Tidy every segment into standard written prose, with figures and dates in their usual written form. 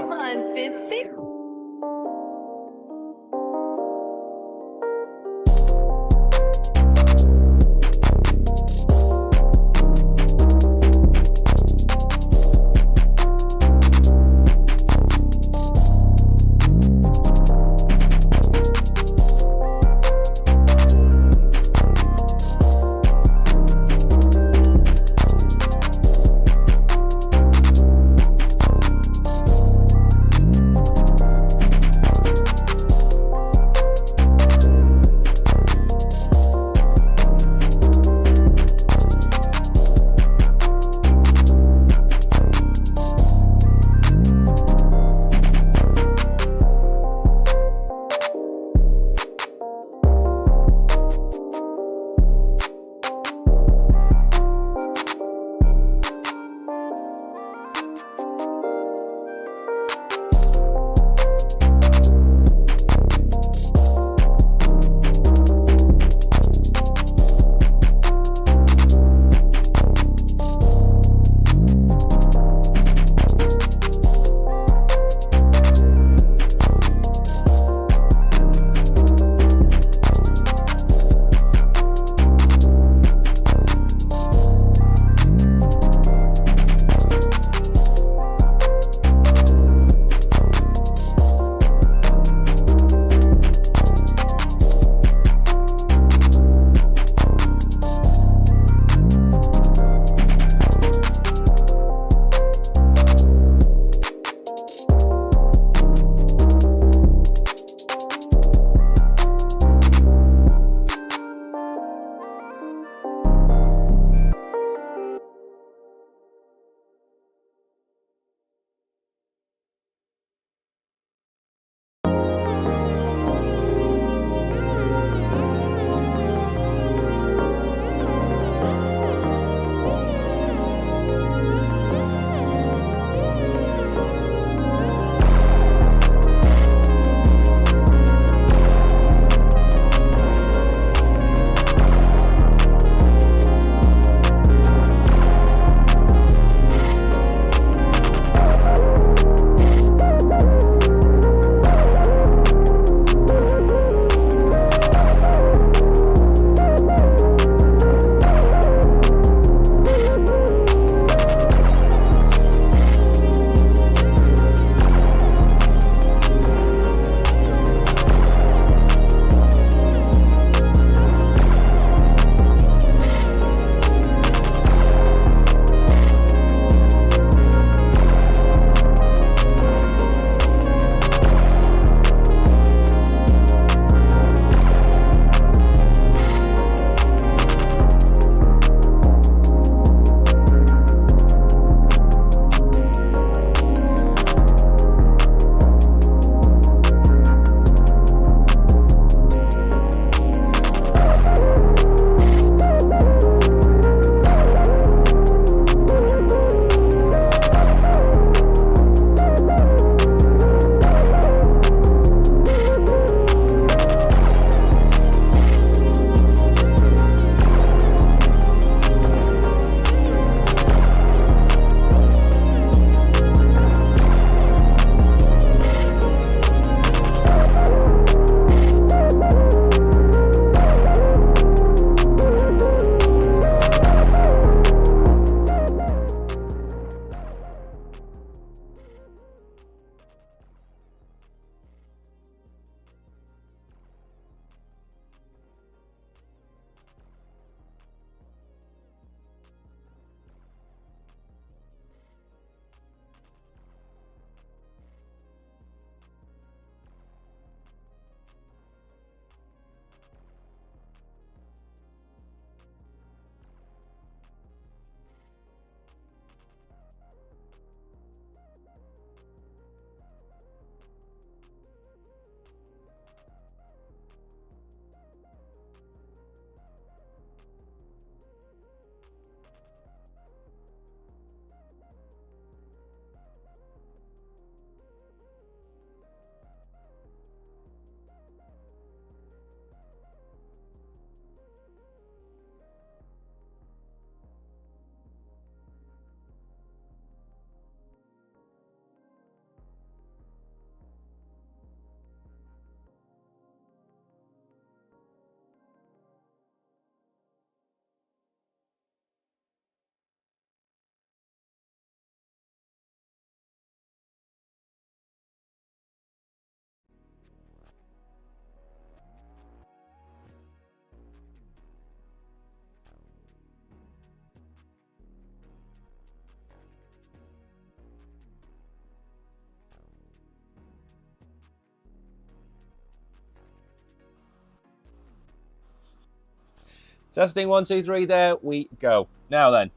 on, Bitsy. Testing 1, 2, 3, there we go. Now then,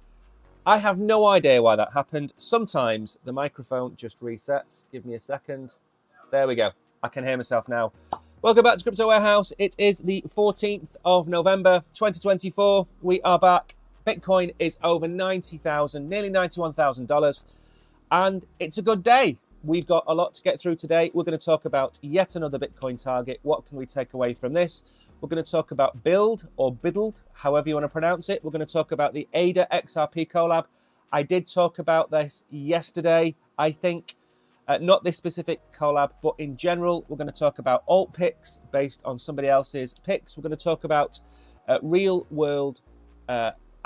I have no idea why that happened. Sometimes the microphone just resets. Give me a second. There we go. I can hear myself now. Welcome back to Crypto Warehouse. It is the 14th of November, 2024. We are back. Bitcoin is over $90,000, nearly $91,000. And it's a good day. We've got a lot to get through today. We're going to talk about yet another Bitcoin target. What can we take away from this? We're going to talk about build or biddled, however you want to pronounce it. We're going to talk about the ADA XRP collab. I did talk about this yesterday, I think. Not this specific collab, but in general, we're going to talk about alt picks based on somebody else's picks. We're going to talk about real world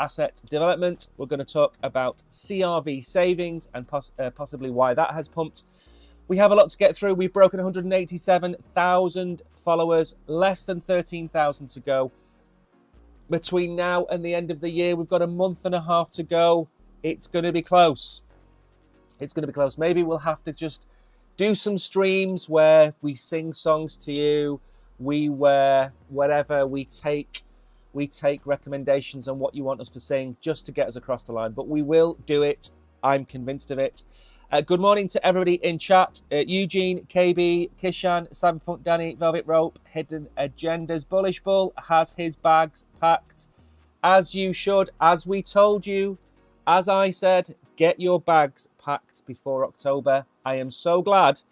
asset development. We're going to talk about CRV savings and possibly why that has pumped. We have a lot to get through. We've broken 187,000 followers, less than 13,000 to go. Between now and the end of the year, we've got a month and a half to go. It's going to be close. It's going to be close. Maybe we'll have to just do some streams where we sing songs to you. We take recommendations on what you want us to sing just to get us across the line. But we will do it. I'm convinced of it. Good morning to everybody in chat. Eugene, KB, Kishan, Cyberpunk, Danny, Velvet Rope, Hidden Agendas. Bullish Bull has his bags packed. As you should, as we told you, as I said, get your bags packed before October. I am so glad.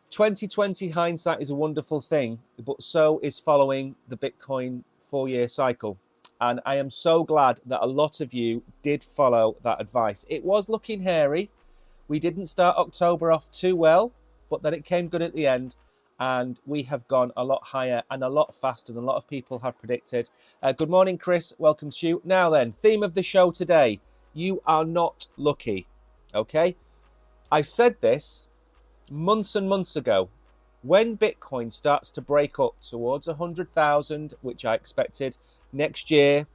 2020 hindsight is a wonderful thing, but so is following the Bitcoin 4-year cycle. And I am so glad that a lot of you did follow that advice. It was looking hairy. We didn't start October off too well, but then it came good at the end. And we have gone a lot higher and a lot faster than a lot of people have predicted. Good morning, Chris. Welcome to you. Now then, theme of the show today. You are not lucky. Okay? I said this months and months ago. When Bitcoin starts to break up towards 100,000, which I expected next year,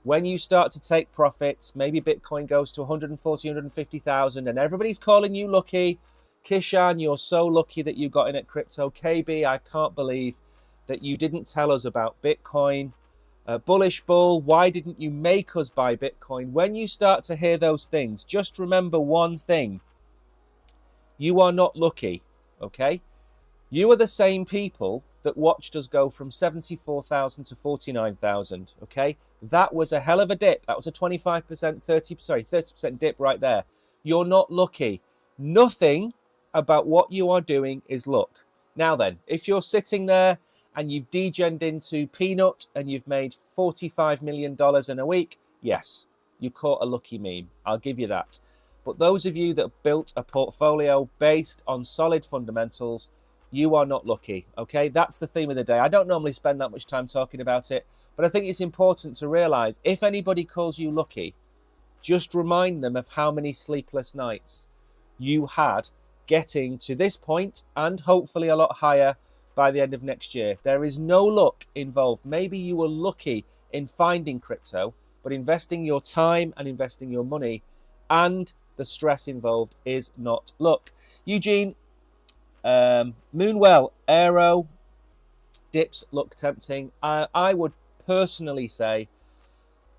when you start to take profits, maybe Bitcoin goes to 140, 150,000 and everybody's calling you lucky. Kishan, you're so lucky that you got in at crypto. KB, I can't believe that you didn't tell us about Bitcoin. Bullish Bull, why didn't you make us buy Bitcoin? When you start to hear those things, just remember one thing. You are not lucky, okay? You are the same people that watched us go from 74,000 to 49,000, okay? That was a hell of a dip. That was a 30% dip right there. You're not lucky. Nothing about what you are doing is luck. Now then, if you're sitting there and you've degened into peanut and you've made $45 million in a week, yes, you caught a lucky meme. I'll give you that. But those of you that built a portfolio based on solid fundamentals, you are not lucky, okay? That's the theme of the day. I don't normally spend that much time talking about it, but I think it's important to realize if anybody calls you lucky, just remind them of how many sleepless nights you had getting to this point and hopefully a lot higher by the end of next year. There is no luck involved. Maybe you were lucky in finding crypto, but investing your time and investing your money and the stress involved is not luck. Eugene, Moonwell, Aero, dips look tempting. I would personally say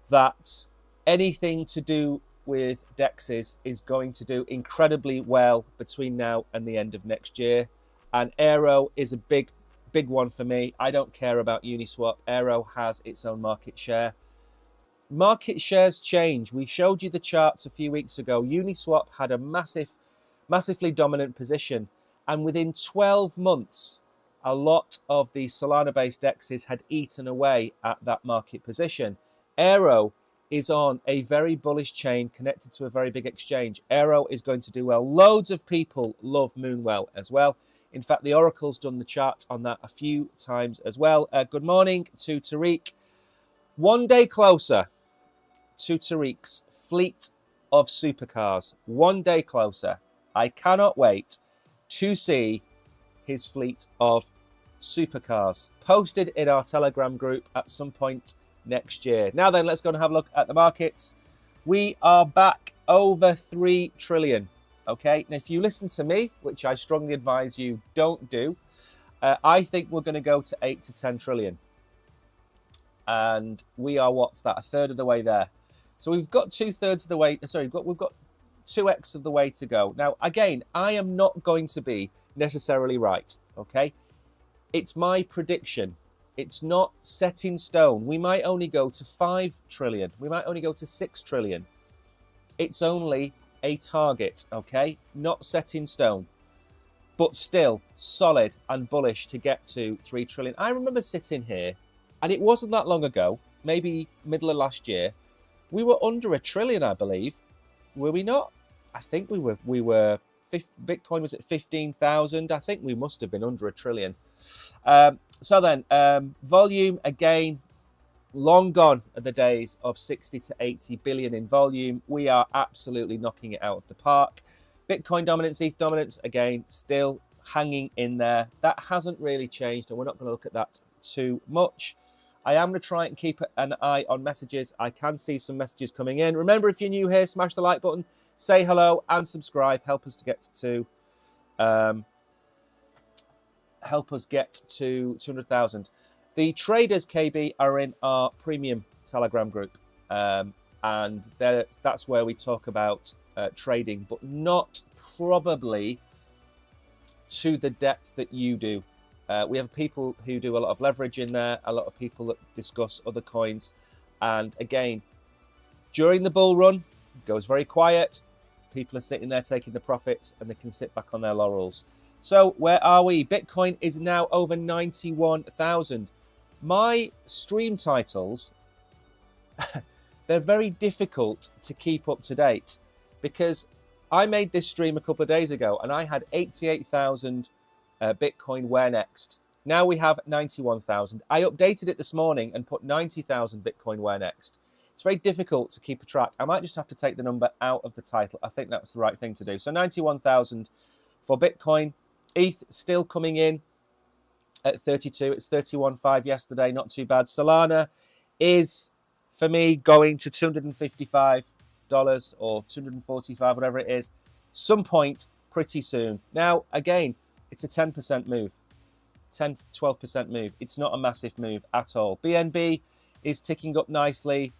that anything to do with DEXs is going to do incredibly well between now and the end of next year. And Aero is a big one for me. I don't care about Uniswap. Aero has its own market share. Market shares change. We showed you the charts a few weeks ago. Uniswap had a massively dominant position. And within 12 months, a lot of the Solana-based DEXs had eaten away at that market position. Aero is on a very bullish chain connected to a very big exchange. Aero is going to do well. Loads of people love Moonwell as well. In fact, the Oracle's done the chart on that a few times as well. Good morning to Tariq. One day closer to Tariq's fleet of supercars. One day closer. I cannot wait to see his fleet of supercars posted in our Telegram group at some point next year. Now then, let's go and have a look at the markets. We are back over 3 trillion. Okay, now if you listen to me, which I strongly advise you don't do, I think we're going to go to 8 to 10 trillion. And we are, what's that, a third of the way there. So we've got 2/3 of the way, sorry, we've got 2x of the way to go. Now, again, I am not going to be necessarily right, okay? It's my prediction. It's not set in stone. We might only go to 5 trillion. We might only go to 6 trillion. It's only a target, okay? Not set in stone, but still solid and bullish to get to 3 trillion. I remember sitting here, and it wasn't that long ago, maybe middle of last year, we were under 1 trillion, I believe. Were we not? I think we were. Bitcoin was at 15,000. I think we must have been under 1 trillion. So then, volume, again, long gone are the days of 60 to 80 billion in volume. We are absolutely knocking it out of the park. Bitcoin dominance, ETH dominance, again, still hanging in there. That hasn't really changed, and we're not going to look at that too much. I am going to try and keep an eye on messages. I can see some messages coming in. Remember, if you're new here, smash the like button, say hello, and subscribe. Help us get to 200,000. The traders, KB, are in our premium Telegram group, and that's where we talk about trading, but not probably to the depth that you do. We have people who do a lot of leverage in there, a lot of people that discuss other coins. And again, during the bull run, it goes very quiet. People are sitting there taking the profits, and they can sit back on their laurels. So where are we? Bitcoin is now over 91,000. My stream titles, they're very difficult to keep up to date, because I made this stream a couple of days ago and I had 88,000 Bitcoin. Where next? Now we have 91,000. I updated it this morning and put 90,000 Bitcoin. Where next? It's very difficult to keep a track. I might just have to take the number out of the title. I think that's the right thing to do. So 91,000 for Bitcoin. ETH still coming in at 32. It's 31.5 yesterday. Not too bad. Solana is, for me, going to $255 or $245, whatever it is, some point pretty soon. Now, again, it's a 10% move, 10, 12% move. It's not a massive move at all. BNB is ticking up nicely.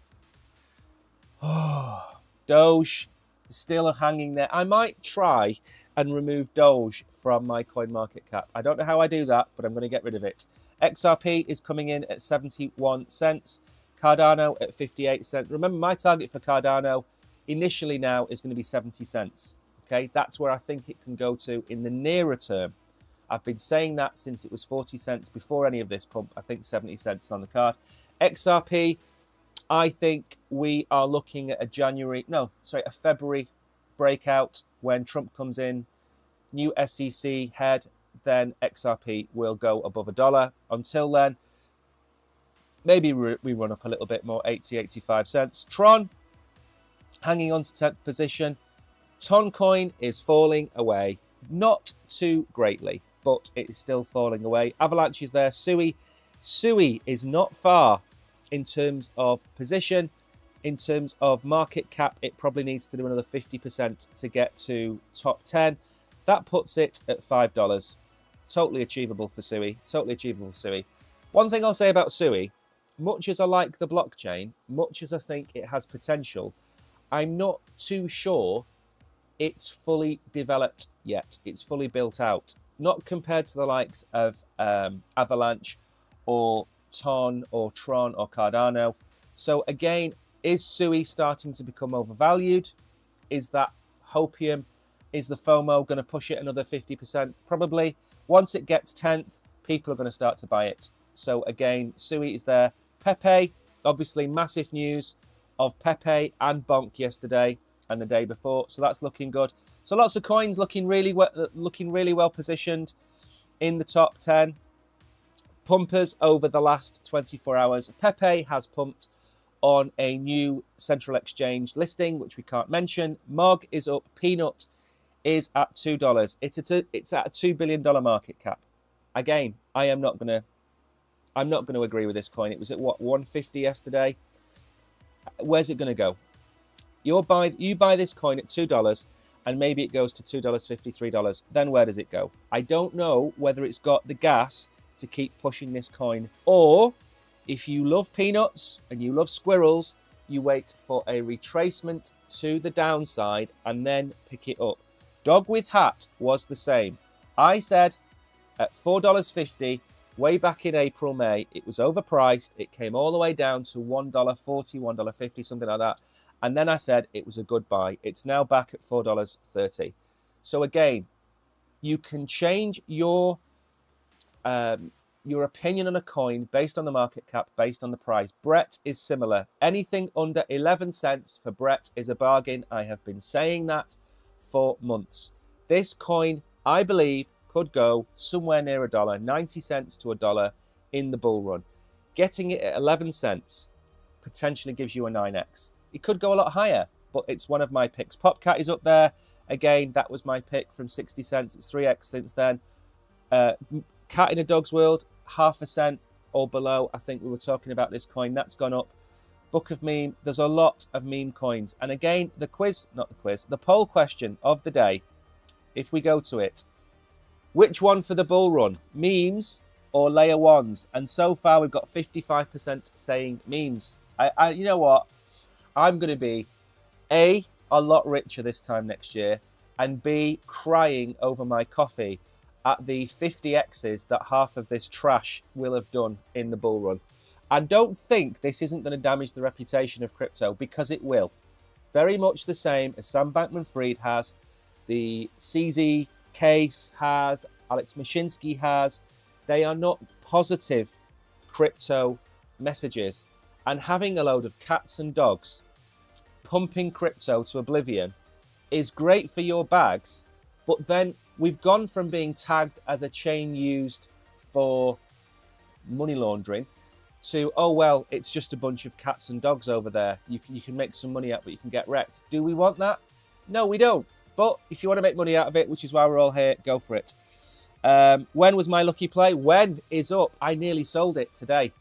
Doge is still hanging there. I might try and remove Doge from my coin market cap. I don't know how I do that, but I'm going to get rid of it. XRP is coming in at 71 cents. Cardano at 58 cents. Remember, my target for Cardano initially now is going to be 70 cents. Okay, that's where I think it can go to in the nearer term. I've been saying that since it was 40 cents before any of this pump. I think 70 cents on the card. XRP, I think we are looking at a February breakout when Trump comes in, new SEC head, then XRP will go above $1. Until then, maybe we run up a little bit more, 80, 85 cents. Tron, hanging on to 10th position. Toncoin is falling away, not too greatly, but it is still falling away. Avalanche is there. Sui is not far in terms of position. In terms of market cap, it probably needs to do another 50% to get to top 10. That puts it at $5. Totally achievable for Sui. Totally achievable for Sui. One thing I'll say about Sui, much as I like the blockchain, much as I think it has potential, I'm not too sure it's fully developed yet. It's fully built out. Not compared to the likes of Avalanche or Ton or Tron or Cardano. So again, is Sui starting to become overvalued? Is that hopium? Is the FOMO going to push it another 50%? Probably. Once it gets 10th, people are going to start to buy it. So again, Sui is there. Pepe, obviously massive news of Pepe and Bonk yesterday and the day before. So that's looking good. So lots of coins looking really well positioned in the top 10. Pumpers over the last 24 hours. Pepe has pumped on a new central exchange listing, which we can't mention. Mog is up. Peanut is at $2. It's at a $2 billion market cap. Again, I'm not gonna agree with this coin. It was at what, 150 yesterday. Where's it gonna go? You buy this coin at $2, and maybe it goes to $2.50, $3. Then where does it go? I don't know whether it's got the gas to keep pushing this coin, or If you love peanuts and you love squirrels, you wait for a retracement to the downside and then pick it up. Dog with Hat was the same. I said at $4.50 way back in April, May, it was overpriced. It came all the way down to $1.40, $1.50, something like that. And then I said it was a good buy. It's now back at $4.30. So again, you can change your opinion on a coin based on the market cap, based on the price. Brett is similar. Anything under 11 cents for Brett is a bargain. I have been saying that for months. This coin, I believe, could go somewhere near $1, 90 cents to $1 in the bull run. Getting it at 11 cents potentially gives you a 9x. It could go a lot higher, but it's one of my picks. Popcat is up there. Again, that was my pick from 60 cents. It's 3x since then. Cat in a Dog's World, 0.5% or below. I think we were talking about this coin. That's gone up. Book of Meme. There's a lot of meme coins. And again, the poll question of the day, if we go to it, which one for the bull run? Memes or layer ones? And so far, we've got 55% saying memes. You know what? I'm going to be A, a lot richer this time next year, and B, crying over my coffee at the 50x's that half of this trash will have done in the bull run. And don't think this isn't going to damage the reputation of crypto, because it will. Very much the same as Sam Bankman-Fried has, the CZ Case has, Alex Mashinsky has. They are not positive crypto messages. And having a load of cats and dogs pumping crypto to oblivion is great for your bags. But then we've gone from being tagged as a chain used for money laundering to, oh, well, it's just a bunch of cats and dogs over there. You can make some money out, but you can get wrecked. Do we want that? No, we don't. But if you want to make money out of it, which is why we're all here, go for it. When was my lucky play? When is up. I nearly sold it today.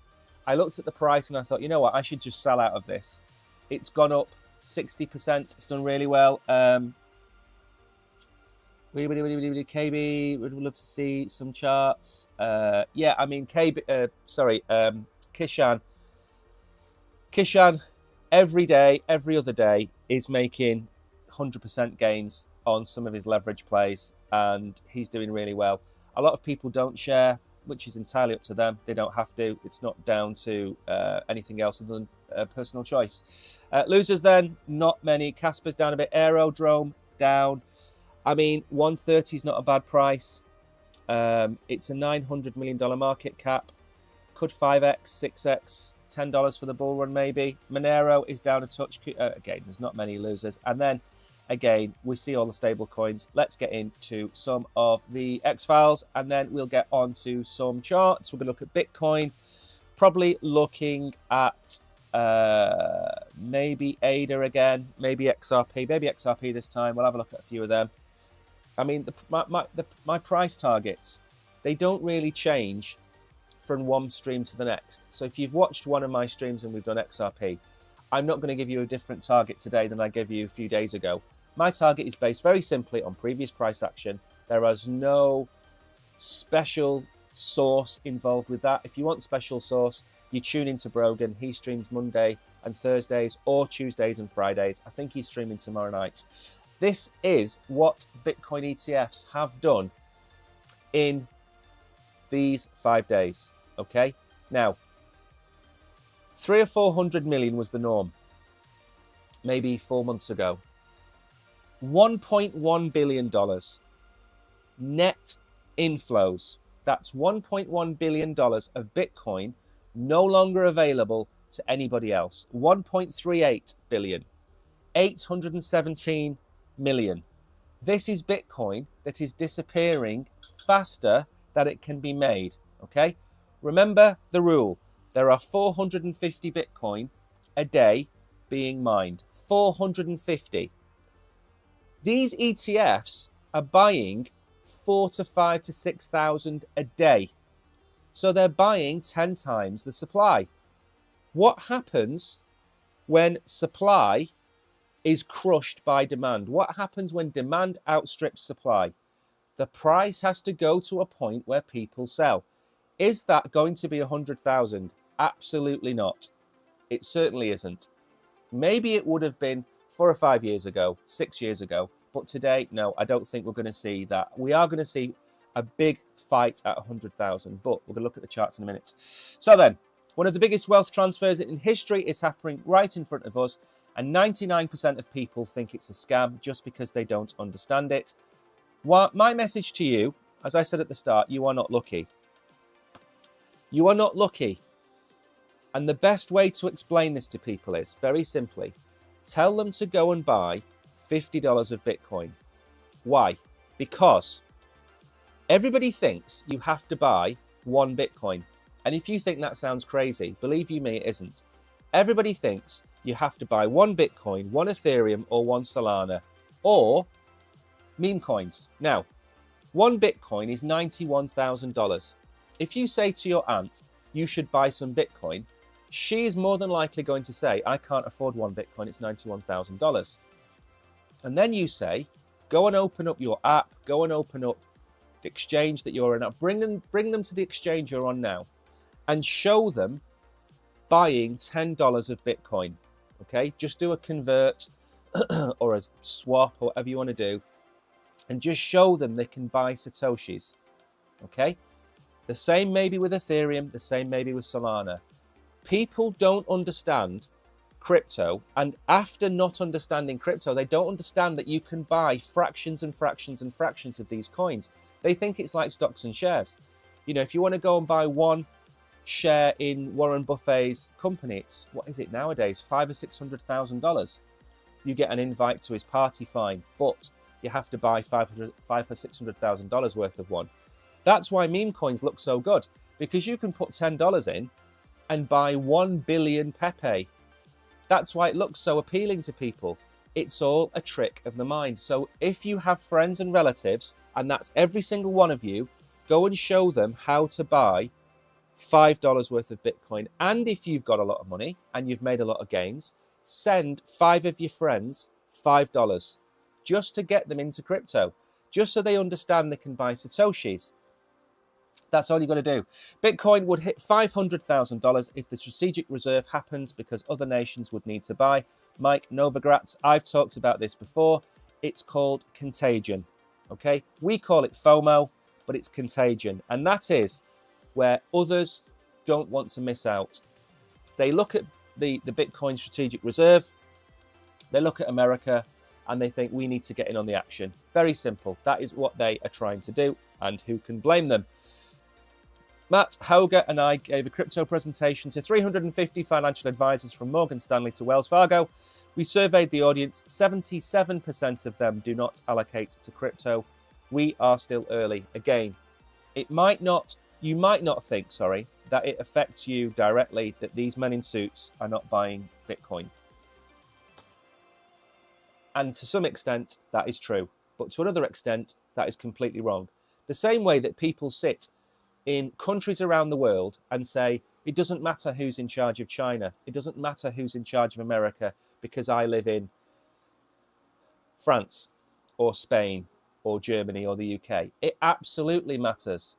I looked at the price and I thought, you know what? I should just sell out of this. It's gone up 60%. It's done really well. KB, would love to see some charts. Yeah, I mean, Kishan, every day, every other day, is making 100% gains on some of his leverage plays, and he's doing really well. A lot of people don't share, which is entirely up to them. They don't have to. It's not down to anything else other than personal choice. Losers then, not many. Casper's down a bit. Aerodrome down. I mean, 130 is not a bad price. It's a $900 million market cap. Could 5x, 6x, $10 for the bull run maybe. Monero is down a touch. Again, there's not many losers. And then, again, we see all the stable coins. Let's get into some of the X-Files, and then we'll get on to some charts. We're going to look at Bitcoin. Probably looking at maybe ADA again, maybe XRP this time. We'll have a look at a few of them. I mean, my price targets, they don't really change from one stream to the next. So if you've watched one of my streams and we've done XRP, I'm not going to give you a different target today than I gave you a few days ago. My target is based very simply on previous price action. There is no special sauce involved with that. If you want special sauce, you tune into Brogan. He streams Monday and Thursdays, or Tuesdays and Fridays. I think he's streaming tomorrow night. This is what Bitcoin ETFs have done in these 5 days. Okay, now 300 or 400 million was the norm maybe 4 months ago. $1.1 billion net inflows. That's $1.1 billion of Bitcoin no longer available to anybody else. 1.38 billion, 817 million. This is Bitcoin that is disappearing faster than it can be made. Okay, remember the rule. There are 450 Bitcoin a day being mined. 450. These ETFs are buying 4,000 to 5,000 to 6,000 a day. So they're buying 10 times the supply. What happens when supply is crushed by demand? What happens when demand outstrips supply? The price has to go to a point where people sell. Is that going to be 100,000? Absolutely not. It certainly isn't. Maybe it would have been 4 or 5 years ago, 6 years ago, but today, no, I don't think we're going to see that. We are going to see a big fight at 100,000, but we're going to look at the charts in a minute. So then, one of the biggest wealth transfers in history is happening right in front of us, and 99% of people think it's a scam just because they don't understand it. My message to you, as I said at the start, you are not lucky. You are not lucky. And the best way to explain this to people is, very simply, tell them to go and buy $50 of Bitcoin. Why? Because everybody thinks you have to buy 1 Bitcoin. And if you think that sounds crazy, believe you me, it isn't. Everybody thinks you have to buy 1 Bitcoin, 1 Ethereum, or 1 Solana, or meme coins. Now, 1 Bitcoin is $91,000. If you say to your aunt, you should buy some Bitcoin, she is more than likely going to say, I can't afford 1 Bitcoin, it's $91,000. And then you say, go and open up your app, go and open up the exchange that you're in, bring them to the exchange you're on now, and show them buying $10 of Bitcoin. Okay, just do a convert or a swap or whatever you want to do, and just show them they can buy Satoshis. Okay, the same maybe with Ethereum, the same maybe with Solana. People don't understand crypto, and after not understanding crypto, they don't understand that you can buy fractions and fractions and fractions of these coins. They think it's like stocks and shares. You know, if you want to go and buy 1 share in Warren Buffett's company, it's, what is it nowadays, $500,000 or $600,000. You get an invite to his party, fine, but you have to buy $500,000 or $600,000 worth of one. That's why meme coins look so good, because you can put $10 in and buy 1 billion Pepe. That's why it looks so appealing to people. It's all a trick of the mind. So if you have friends and relatives, and that's every single one of you, go and show them how to buy $5 worth of Bitcoin. And if you've got a lot of money and you've made a lot of gains, send 5 of your friends $5 just to get them into crypto, just so they understand they can buy Satoshis. That's all you've got to do. Bitcoin would hit $500,000 if the strategic reserve happens, because other nations would need to buy. Mike Novogratz, I've talked about this before. It's called contagion. Okay, we call it FOMO, but it's contagion. And that is where others don't want to miss out. They look at the Bitcoin strategic reserve, they look at America, and they think we need to get in on the action. Very simple. That is what they are trying to do, and who can blame them? Matt Hauger and I gave a crypto presentation to 350 financial advisors from Morgan Stanley to Wells Fargo. We surveyed the audience. 77% of them do not allocate to crypto. We are still early. Again, you might not think, that it affects you directly, that these men in suits are not buying Bitcoin. And to some extent, that is true. But to another extent, that is completely wrong. The same way that people sit in countries around the world and say, it doesn't matter who's in charge of China. It doesn't matter who's in charge of America because I live in France or Spain or Germany or the UK. It absolutely matters.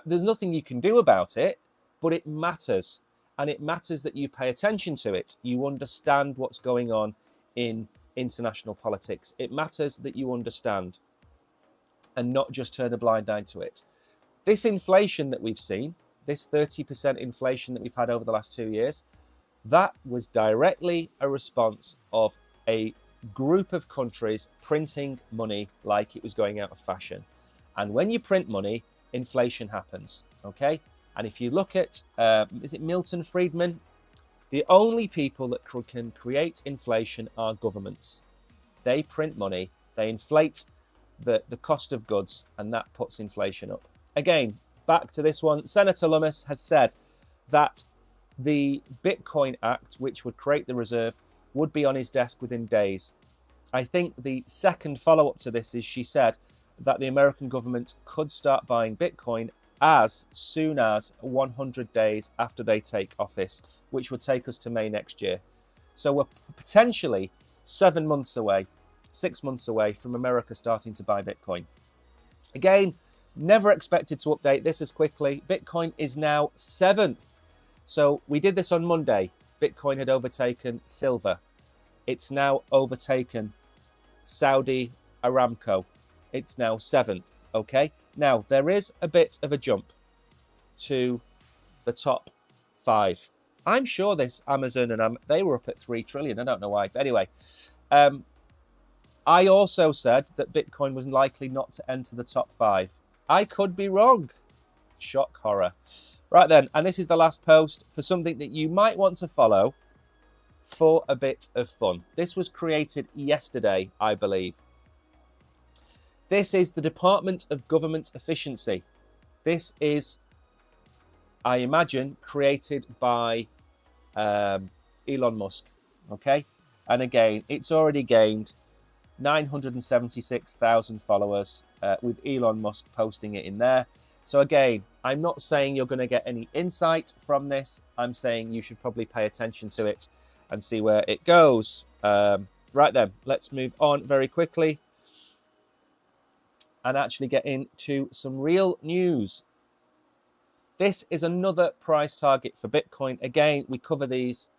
There's nothing you can do about it, but it matters. And it matters that you pay attention to it. You understand what's going on in international politics. It matters that you understand and not just turn a blind eye to it. This inflation that we've seen, this 30% inflation that we've had over the last 2 years, that was directly a response of a group of countries printing money like it was going out of fashion. And when you print money, inflation happens, okay? And if you look at, is it Milton Friedman? The only people that can create inflation are governments. They print money, they inflate the cost of goods, and that puts inflation up. Again, back to this one, Senator Lummis has said that the Bitcoin Act, which would create the reserve, would be on his desk within days. I think the second follow-up to this is she said that the American government could start buying Bitcoin as soon as 100 days after they take office, which would take us to May next year. So we're potentially 7 months away, 6 months away from America starting to buy Bitcoin. Again, never expected to update this as quickly. Bitcoin is now 7th. So we did this on Monday. Bitcoin had overtaken silver. It's now overtaken Saudi Aramco. It's now 7th, okay? Now, there is a bit of a jump to the top 5. I'm sure this Amazon and they were up at 3 trillion. I don't know why. But anyway, I also said that Bitcoin was likely not to enter the top 5. I could be wrong. Shock horror. Right then, and this is the last post for something that you might want to follow for a bit of fun. This was created yesterday, I believe. This is the Department of Government Efficiency. This is, I imagine, created by Elon Musk, okay? And again, it's already gained 976,000 followers with Elon Musk posting it in there. So again, I'm not saying you're going to get any insight from this. I'm saying you should probably pay attention to it and see where it goes. Right then, let's move on very quickly and actually get into some real news. This is another price target for Bitcoin. Again, we cover these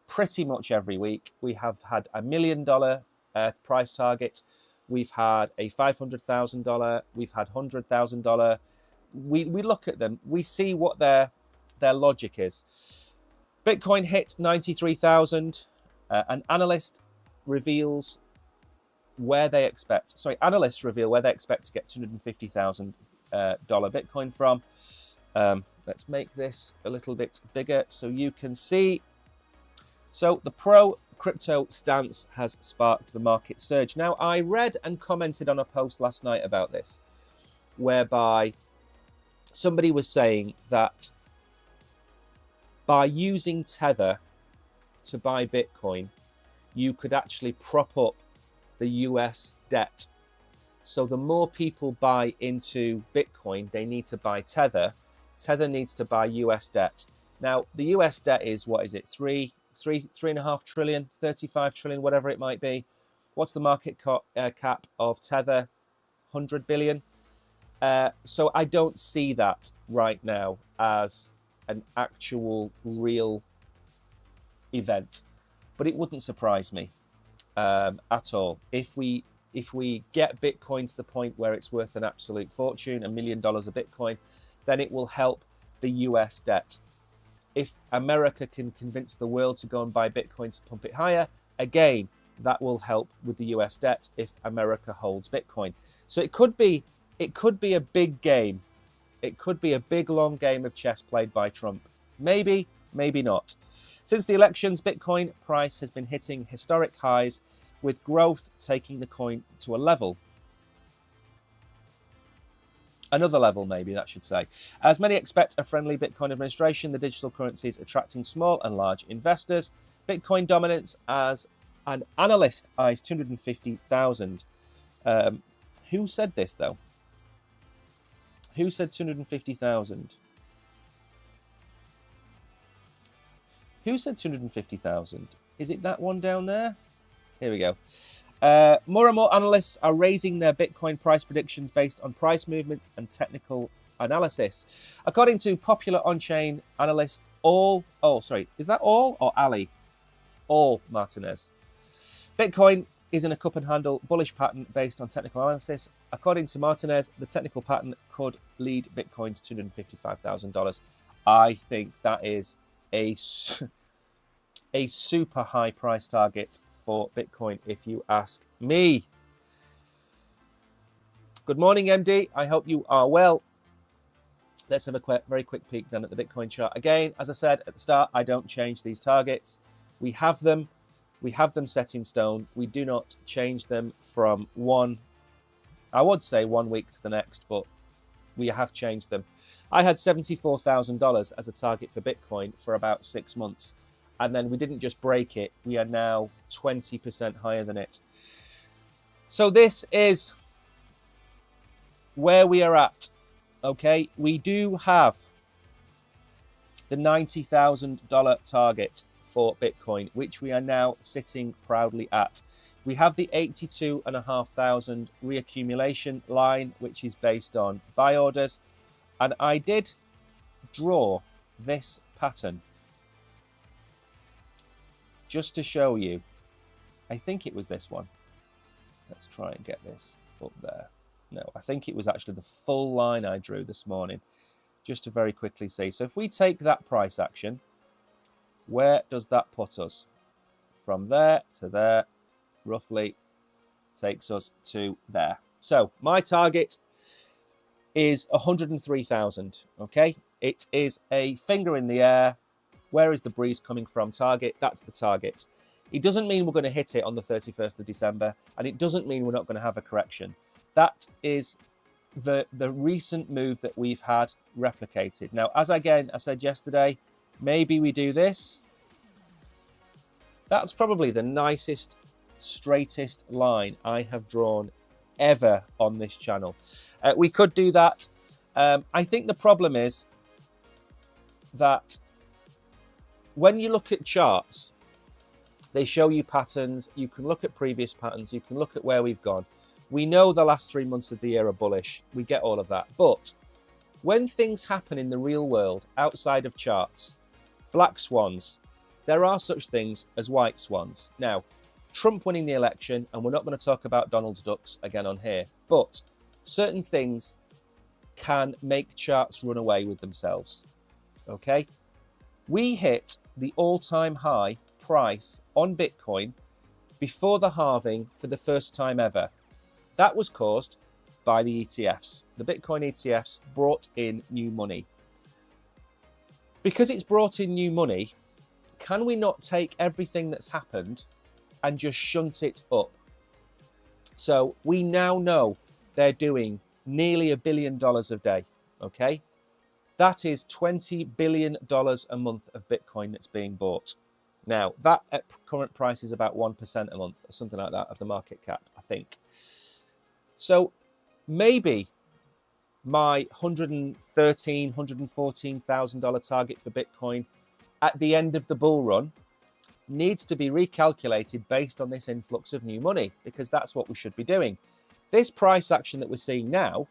pretty much every week. We have had $1 million price target. We've had a $500,000. We've had $100,000. We look at them. We see what their logic is. Bitcoin hit 93,000. An analyst reveals where they expect. Analysts reveal where they expect to get $250,000 Bitcoin from. Let's make this a little bit bigger so you can see. So the pro-crypto stance has sparked the market surge. Now, I read and commented on a post last night about this, whereby somebody was saying that by using Tether to buy Bitcoin, you could actually prop up the US debt. So the more people buy into Bitcoin, they need to buy Tether. Tether needs to buy US debt. Now, the US debt is, what is it, 3.5 trillion, 35 trillion, whatever it might be. What's the market cap of Tether? 100 billion. So I don't see that right now as an actual real event, but it wouldn't surprise me at all. If we get Bitcoin to the point where it's worth an absolute fortune, $1 million a Bitcoin, then it will help the US debt. If America can convince the world to go and buy Bitcoin to pump it higher, again, that will help with the US debt if America holds Bitcoin. So it could be a big game. It could be a big, long game of chess played by Trump. Maybe, maybe not. Since the elections, Bitcoin price has been hitting historic highs, with growth taking the coin to another level, maybe that should say. As many expect a friendly Bitcoin administration, the digital currency is attracting small and large investors. Bitcoin dominance as an analyst eyes 250,000. Who said this, though? Who said 250,000? Who said 250,000? Is it that one down there? Here we go. More and more analysts are raising their Bitcoin price predictions based on price movements and technical analysis. According to popular on-chain analyst is that All or Ali? All Martinez. Bitcoin is in a cup and handle bullish pattern based on technical analysis. According to Martinez, the technical pattern could lead Bitcoin to $255,000. I think that is a super high price target for Bitcoin, if you ask me. Good morning, MD. I hope you are well. Let's have a very quick peek then at the Bitcoin chart. Again, as I said at the start, I don't change these targets. We have them set in stone. We do not change them from one week to the next, but we have changed them. I had $74,000 as a target for Bitcoin for about 6 months. And then we didn't just break it. We are now 20% higher than it. So this is where we are at. Okay, we do have the $90,000 target for Bitcoin, which we are now sitting proudly at. We have the 82,500 reaccumulation line, which is based on buy orders. And I did draw this pattern just to show you. I think it was this one. Let's try and get this up there. No, I think it was actually the full line I drew this morning, just to very quickly see. So if we take that price action, where does that put us? From there to there, roughly takes us to there. So my target is 103,000, okay? It is a finger in the air. Where is the breeze coming from? Target, that's the target. It doesn't mean we're going to hit it on the 31st of December, and it doesn't mean we're not going to have a correction. That is the recent move that we've had replicated. Now, as I said yesterday, maybe we do this. That's probably the nicest, straightest line I have drawn ever on this channel. We could do that. I think the problem is that when you look at charts, they show you patterns. You can look at previous patterns. You can look at where we've gone. We know the last 3 months of the year are bullish. We get all of that. But when things happen in the real world outside of charts, black swans, there are such things as white swans. Now, Trump winning the election, and we're not going to talk about Donald Ducks again on here, but certain things can make charts run away with themselves. Okay? We hit the all-time high price on Bitcoin before the halving for the first time ever. That was caused by the ETFs. The Bitcoin ETFs brought in new money. Because it's brought in new money, can we not take everything that's happened and just shunt it up? So we now know they're doing nearly $1 billion a day, okay? That is $20 billion a month of Bitcoin that's being bought. Now, that at current price is about 1% a month, or something like that, of the market cap, I think. So maybe my $113,000, $114,000 target for Bitcoin at the end of the bull run needs to be recalculated based on this influx of new money, because that's what we should be doing. This price action that we're seeing now,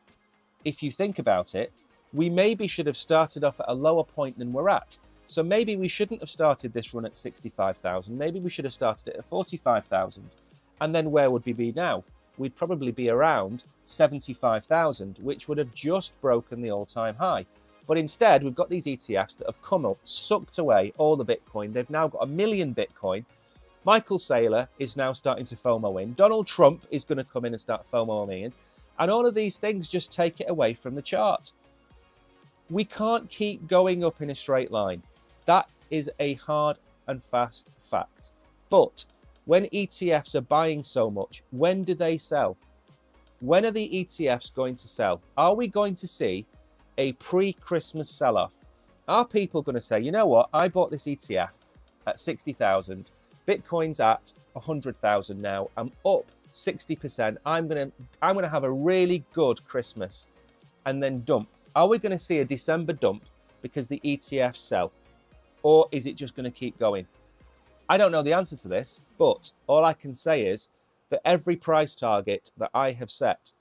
if you think about it, we maybe should have started off at a lower point than we're at. So maybe we shouldn't have started this run at 65,000. Maybe we should have started it at 45,000. And then where would we be now? We'd probably be around 75,000, which would have just broken the all-time high. But instead, we've got these ETFs that have come up, sucked away all the Bitcoin. They've now got 1 million Bitcoin. Michael Saylor is now starting to FOMO in. Donald Trump is going to come in and start FOMOing in. And all of these things just take it away from the chart. We can't keep going up in a straight line. That is a hard and fast fact. But when ETFs are buying so much, when do they sell? When are the ETFs going to sell? Are we going to see a pre-Christmas sell-off? Are people going to say, you know what, I bought this ETF at 60,000, Bitcoin's at 100,000 now, I'm up 60%, I'm going to have a really good Christmas, and then dump? Are we going to see a December dump because the ETFs sell? Or is it just going to keep going? I don't know the answer to this, but all I can say is that every price target that I have set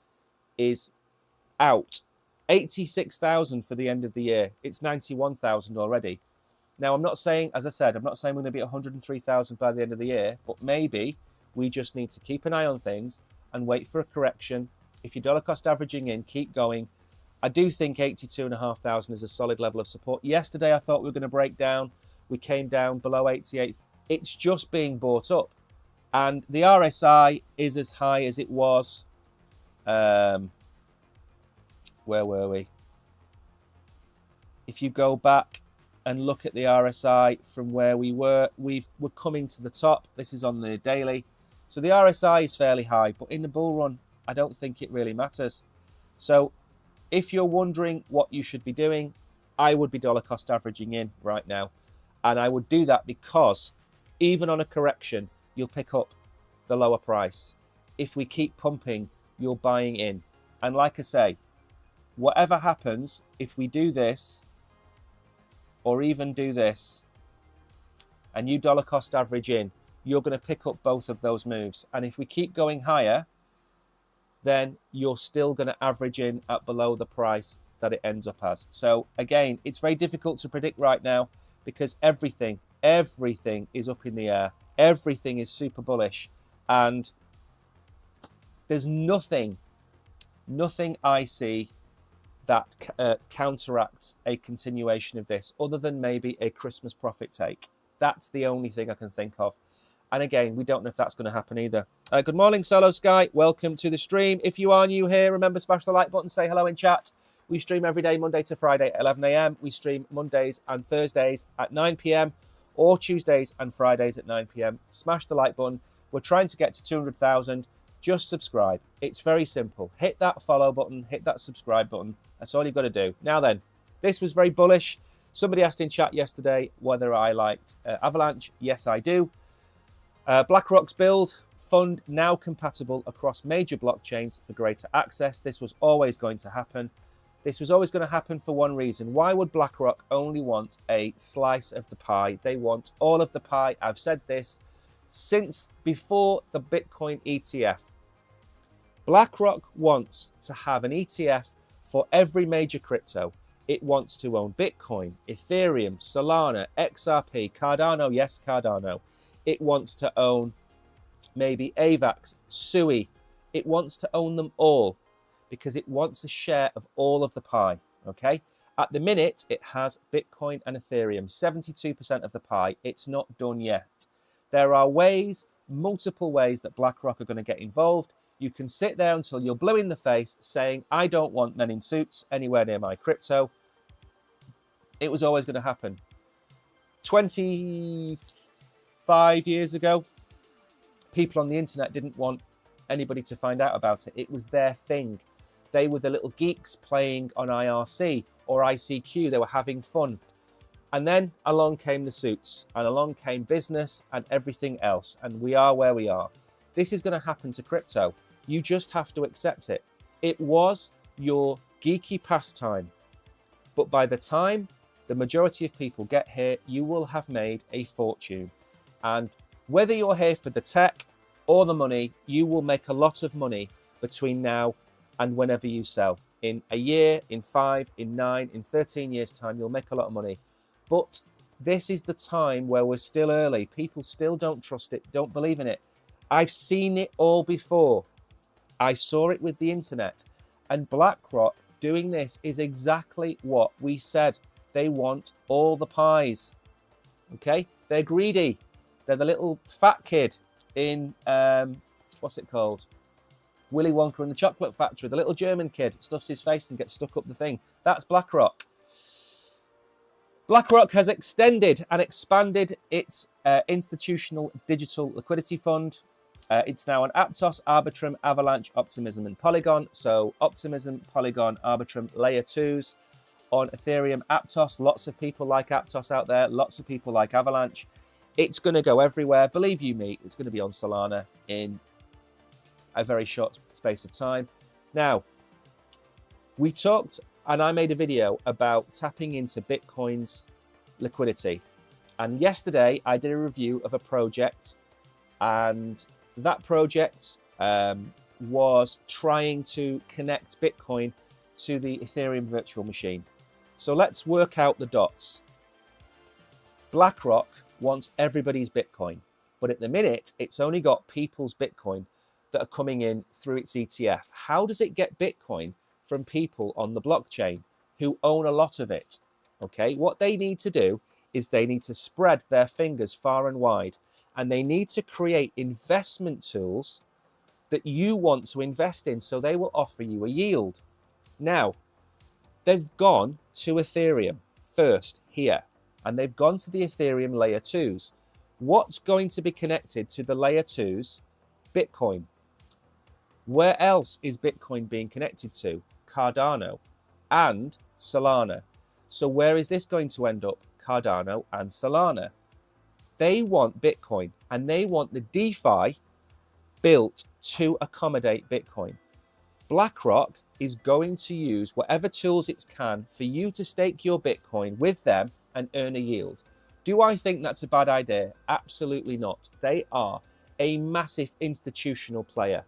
is out. 86,000 for the end of the year. It's 91,000 already. Now, I'm not saying, as I said, I'm not saying we're going to be at 103,000 by the end of the year, but maybe we just need to keep an eye on things and wait for a correction. If you're dollar cost averaging in, keep going. I do think 82,500 is a solid level of support. Yesterday, I thought we were going to break down. We came down below 88. It's just being bought up. And the RSI is as high as it was. Where were we? If you go back and look at the RSI from where we were, we're coming to the top. This is on the daily. So the RSI is fairly high, but in the bull run, I don't think it really matters. So if you're wondering what you should be doing, I would be dollar cost averaging in right now. And I would do that because even on a correction, you'll pick up the lower price. If we keep pumping, you're buying in. And like I say, whatever happens, if we do this, or even do this, and you dollar cost average in, you're going to pick up both of those moves. And if we keep going higher, then you're still going to average in at below the price that it ends up as. So again, it's very difficult to predict right now. because everything is up in the air. Everything is super bullish. And there's nothing I see that counteracts a continuation of this other than maybe a Christmas profit take. That's the only thing I can think of. And again, we don't know if that's going to happen either. Good morning, Solo Sky. Welcome to the stream. If you are new here, remember, smash the like button, say hello in chat. We stream every day, Monday to Friday at 11 a.m. We stream Mondays and Thursdays at 9 p.m. or Tuesdays and Fridays at 9 p.m. Smash the like button. We're trying to get to 200,000. Just subscribe. It's very simple. Hit that follow button, hit that subscribe button. That's all you've got to do. Now then, this was very bullish. Somebody asked in chat yesterday whether I liked Avalanche. Yes, I do. BlackRock's build fund now compatible across major blockchains for greater access. This was always going to happen. This was always going to happen for one reason. Why would BlackRock only want a slice of the pie? They want all of the pie. I've said this since before the Bitcoin ETF. BlackRock wants to have an ETF for every major crypto. It wants to own Bitcoin, Ethereum, Solana, XRP, Cardano. Yes, Cardano. It wants to own maybe AVAX, SUI. It wants to own them all because it wants a share of all of the pie, okay? At the minute, it has Bitcoin and Ethereum, 72% of the pie. It's not done yet. There are ways, multiple ways that BlackRock are going to get involved. You can sit there until you're blue in the face saying, I don't want men in suits anywhere near my crypto. It was always going to happen. 25 years ago, people on the internet didn't want anybody to find out about it. It was their thing. They were the little geeks playing on IRC or ICQ. They were having fun. And then along came the suits and along came business and everything else. And we are where we are. This is going to happen to crypto. You just have to accept it. It was your geeky pastime. But by the time the majority of people get here, you will have made a fortune. And whether you're here for the tech or the money, you will make a lot of money between now and whenever you sell. In a year, in 5, in 9, in 13 years' time, you'll make a lot of money. But this is the time where we're still early. People still don't trust it, don't believe in it. I've seen it all before. I saw it with the internet. And BlackRock doing this is exactly what we said. They want all the pies. Okay? They're greedy. They're the little fat kid in, what's it called? Willy Wonka and the Chocolate Factory. The little German kid stuffs his face and gets stuck up the thing. That's BlackRock. BlackRock has extended and expanded its institutional digital liquidity fund. It's now on Aptos, Arbitrum, Avalanche, Optimism, and Polygon. So Optimism, Polygon, Arbitrum, Layer 2s on Ethereum. Aptos, lots of people like Aptos out there. Lots of people like Avalanche. It's going to go everywhere. Believe you me, it's going to be on Solana in a very short space of time. Now, we talked, and I made a video about tapping into Bitcoin's liquidity. And yesterday, I did a review of a project, and that project was trying to connect Bitcoin to the Ethereum virtual machine. So let's work out the dots. BlackRock wants everybody's Bitcoin, but at the minute, it's only got people's Bitcoin that are coming in through its ETF. How does it get Bitcoin from people on the blockchain who own a lot of it? Okay, what they need to do is they need to spread their fingers far and wide, and they need to create investment tools that you want to invest in, so they will offer you a yield. Now, they've gone to Ethereum first here, and they've gone to the Ethereum layer 2s. What's going to be connected to the layer 2s? Bitcoin. Where else is Bitcoin being connected to? Cardano and Solana. So where is this going to end up? Cardano and Solana. They want Bitcoin, and they want the DeFi built to accommodate Bitcoin. BlackRock is going to use whatever tools it can for you to stake your Bitcoin with them and earn a yield. Do I think that's a bad idea? Absolutely not. They are a massive institutional player.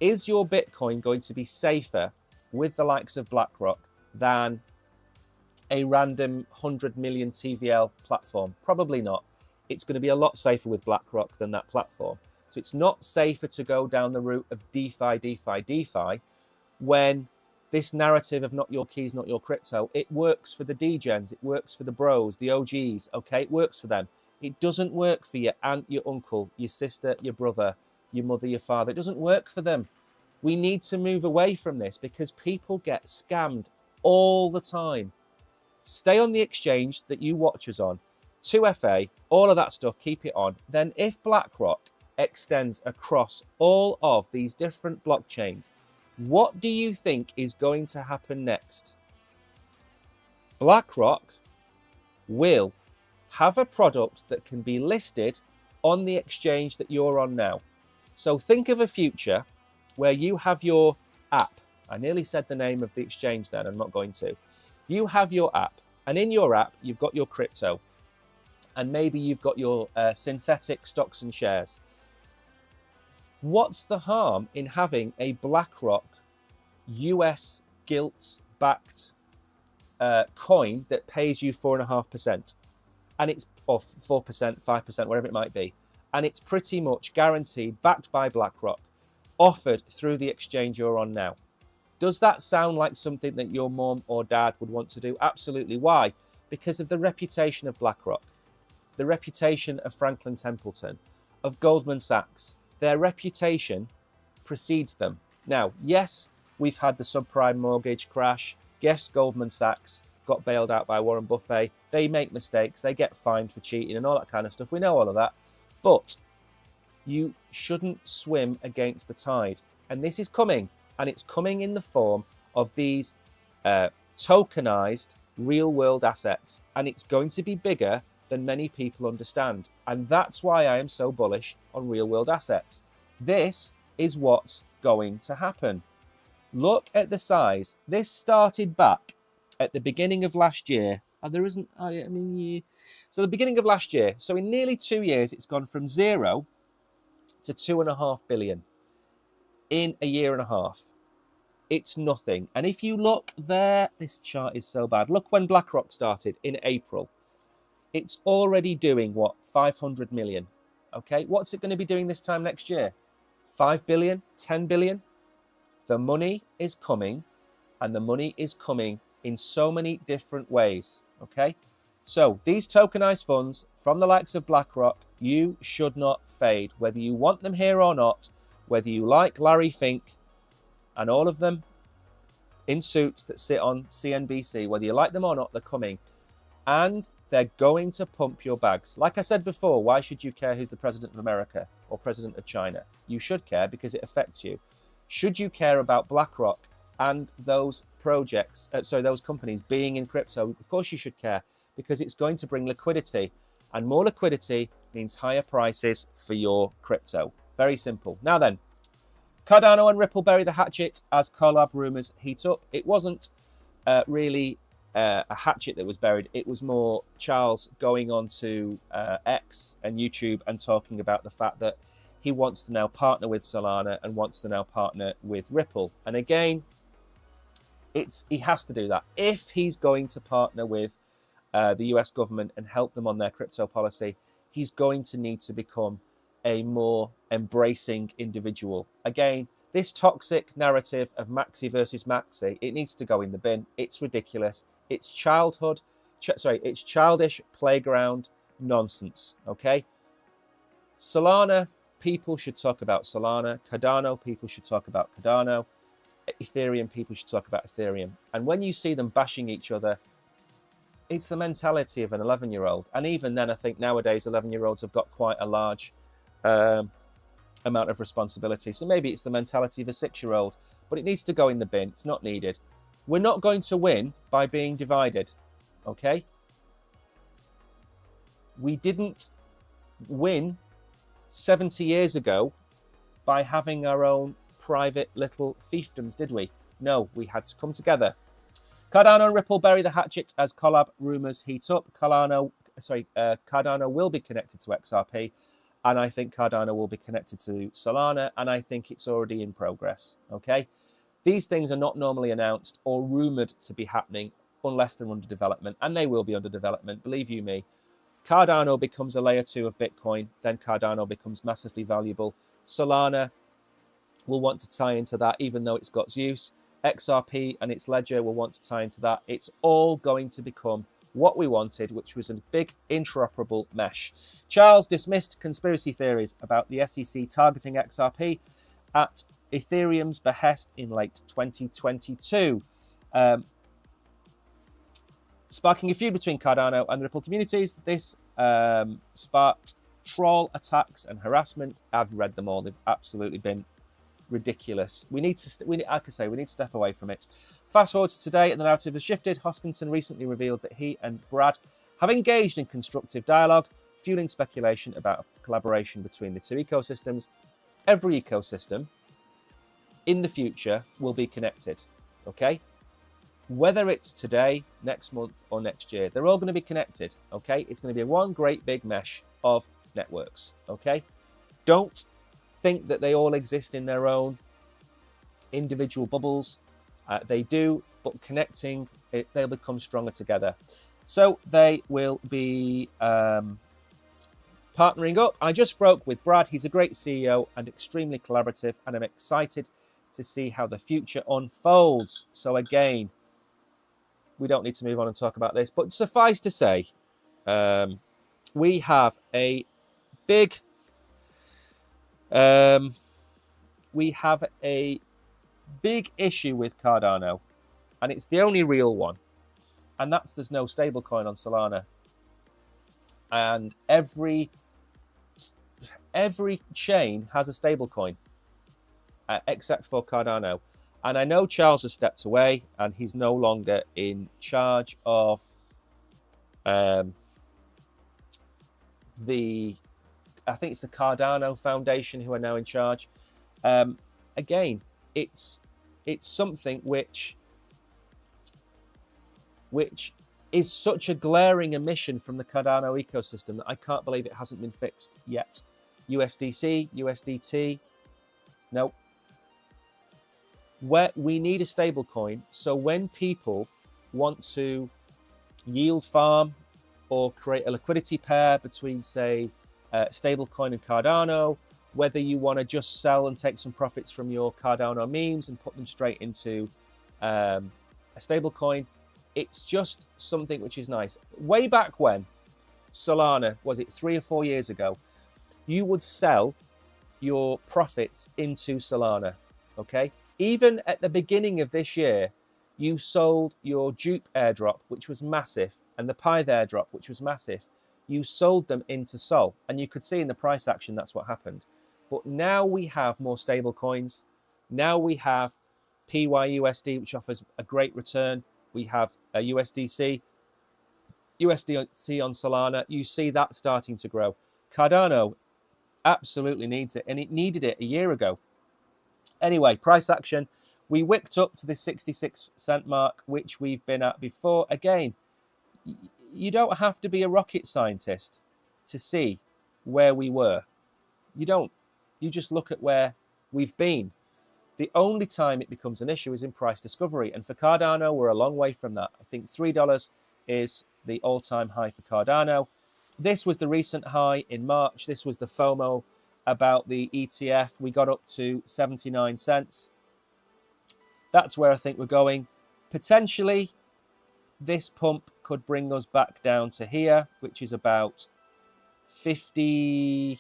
Is your Bitcoin going to be safer with the likes of BlackRock than a random 100 million TVL platform? Probably not. It's going to be a lot safer with BlackRock than that platform. So it's not safer to go down the route of DeFi when this narrative of not your keys, not your crypto, it works for the degens, it works for the bros, the OGs, okay? It works for them. It doesn't work for your aunt, your uncle, your sister, your brother, your mother, your father. It doesn't work for them. We need to move away from this because people get scammed all the time. Stay on the exchange that you watch us on, 2FA, all of that stuff, keep it on. Then if BlackRock extends across all of these different blockchains, what do you think is going to happen next? BlackRock will have a product that can be listed on the exchange that you're on now. So think of a future where you have your app. I nearly said the name of the exchange then, I'm not going to. You have your app, and in your app, you've got your crypto, and maybe you've got your synthetic stocks and shares. What's the harm in having a BlackRock US gilt-backed coin that pays you 4.5%, and it's or 4%, 5%, whatever it might be, and it's pretty much guaranteed, backed by BlackRock, offered through the exchange you're on now? Does that sound like something that your mom or dad would want to do? Absolutely. Why? Because of the reputation of BlackRock, the reputation of Franklin Templeton, of Goldman Sachs. Their reputation precedes them. Now, yes, we've had the subprime mortgage crash. Yes, Goldman Sachs got bailed out by Warren Buffett. They make mistakes. They get fined for cheating and all that kind of stuff. We know all of that. But you shouldn't swim against the tide. And this is coming. And it's coming in the form of these tokenized real-world assets. And it's going to be bigger than many people understand. And that's why I am so bullish on real-world assets. This is what's going to happen. Look at the size. This started back at the beginning of last year. And there isn't, so the beginning of last year. So in nearly 2 years, it's gone from 0 to 2.5 billion in a year and a half. It's nothing. And if you look there, this chart is so bad. Look when BlackRock started in April. It's already doing, what, 500 million. Okay, what's it going to be doing this time next year? 5 billion, 10 billion? The money is coming, and the money is coming in so many different ways. Okay, so these tokenized funds from the likes of BlackRock, you should not fade, whether you want them here or not, whether you like Larry Fink and all of them in suits that sit on CNBC, whether you like them or not, they're coming. And they're going to pump your bags. Like I said before, why should you care who's the president of America or president of China? You should care because it affects you. Should you care about BlackRock and those projects, those companies being in crypto? Of course you should care, because it's going to bring liquidity, and more liquidity means higher prices for your crypto. Very simple. Now then, Cardano and Ripple bury the hatchet as collab rumors heat up. It wasn't really a hatchet that was buried. It was more Charles going on to X and YouTube and talking about the fact that he wants to now partner with Solana and wants to now partner with Ripple. And again, he has to do that. If he's going to partner with the US government and help them on their crypto policy, he's going to need to become a more embracing individual. Again, this toxic narrative of Maxi versus Maxi, it needs to go in the bin. It's ridiculous. It's it's childish playground nonsense, okay? Solana, people should talk about Solana. Cardano, people should talk about Cardano. Ethereum, people should talk about Ethereum. And when you see them bashing each other, it's the mentality of an 11-year-old. And even then, I think nowadays 11-year-olds have got quite a large amount of responsibility. So maybe it's the mentality of a 6-year-old, but it needs to go in the bin. It's not needed. We're not going to win by being divided, okay? We didn't win 70 years ago by having our own private little fiefdoms, did we? No, we had to come together. Cardano and Ripple bury the hatchet as collab rumors heat up. Cardano will be connected to XRP, and I think Cardano will be connected to Solana, and I think it's already in progress, okay? These things are not normally announced or rumored to be happening unless they're under development, and they will be under development, believe you me. Cardano becomes a layer 2 of Bitcoin, then Cardano becomes massively valuable. Solana will want to tie into that, even though it's got Zeus. XRP and its ledger will want to tie into that. It's all going to become what we wanted, which was a big interoperable mesh. Charles dismissed conspiracy theories about the SEC targeting XRP at Ethereum's behest in late 2022. Sparking a feud between Cardano and the Ripple communities. This sparked troll attacks and harassment. I've read them all. They've absolutely been ridiculous. We need to, like I say, we need to step away from it. Fast forward to today, and the narrative has shifted. Hoskinson recently revealed that he and Brad have engaged in constructive dialogue, fueling speculation about a collaboration between the two ecosystems. Every ecosystem in the future will be connected, okay? Whether it's today, next month, or next year, they're all going to be connected, okay? It's going to be one great big mesh of networks, okay? Don't think that they all exist in their own individual bubbles. They do, but connecting, they'll become stronger together. So they will be partnering up. I just spoke with Brad. He's a great CEO and extremely collaborative, and I'm excited to see how the future unfolds. So again, we don't need to move on and talk about this, but suffice to say, we have a big issue with Cardano, and it's the only real one, and that's there's no stablecoin on Solana, and every chain has a stablecoin except for Cardano. And I know Charles has stepped away, and he's no longer in charge of I think it's the Cardano Foundation who are now in charge. Again, it's something which is such a glaring omission from the Cardano ecosystem that I can't believe it hasn't been fixed yet. USDC, USDT, nope. Where we need a stable coin, so when people want to yield farm or create a liquidity pair between, say, stablecoin and Cardano, whether you want to just sell and take some profits from your Cardano memes and put them straight into a stablecoin, it's just something which is nice. Way back when, Solana, was it 3 or 4 years ago, you would sell your profits into Solana, okay? Even at the beginning of this year, you sold your Dupe airdrop, which was massive, and the Pyth airdrop, which was massive. You sold them into Sol, and you could see in the price action that's what happened. But now we have more stable coins. Now we have PYUSD, which offers a great return. We have a USDC on Solana. You see that starting to grow. Cardano absolutely needs it, and it needed it a year ago. Anyway, price action. We wicked up to the 66-cent mark, which we've been at before. Again, you don't have to be a rocket scientist to see where we were. You don't. You just look at where we've been. The only time it becomes an issue is in price discovery. And for Cardano, we're a long way from that. I think $3 is the all-time high for Cardano. This was the recent high in March. This was the FOMO about the ETF. We got up to 79 cents. That's where I think we're going. Potentially, this pump could bring us back down to here, which is about 50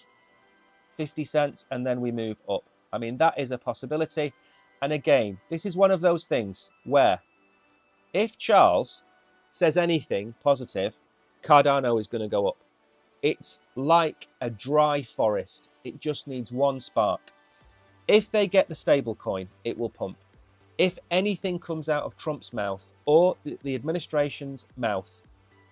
cents, and then we move up. I mean, that is a possibility. And again, this is one of those things where if Charles says anything positive, Cardano is going to go up. It's like a dry forest. It just needs one spark. If they get the stable coin, it will pump. If anything comes out of Trump's mouth or the administration's mouth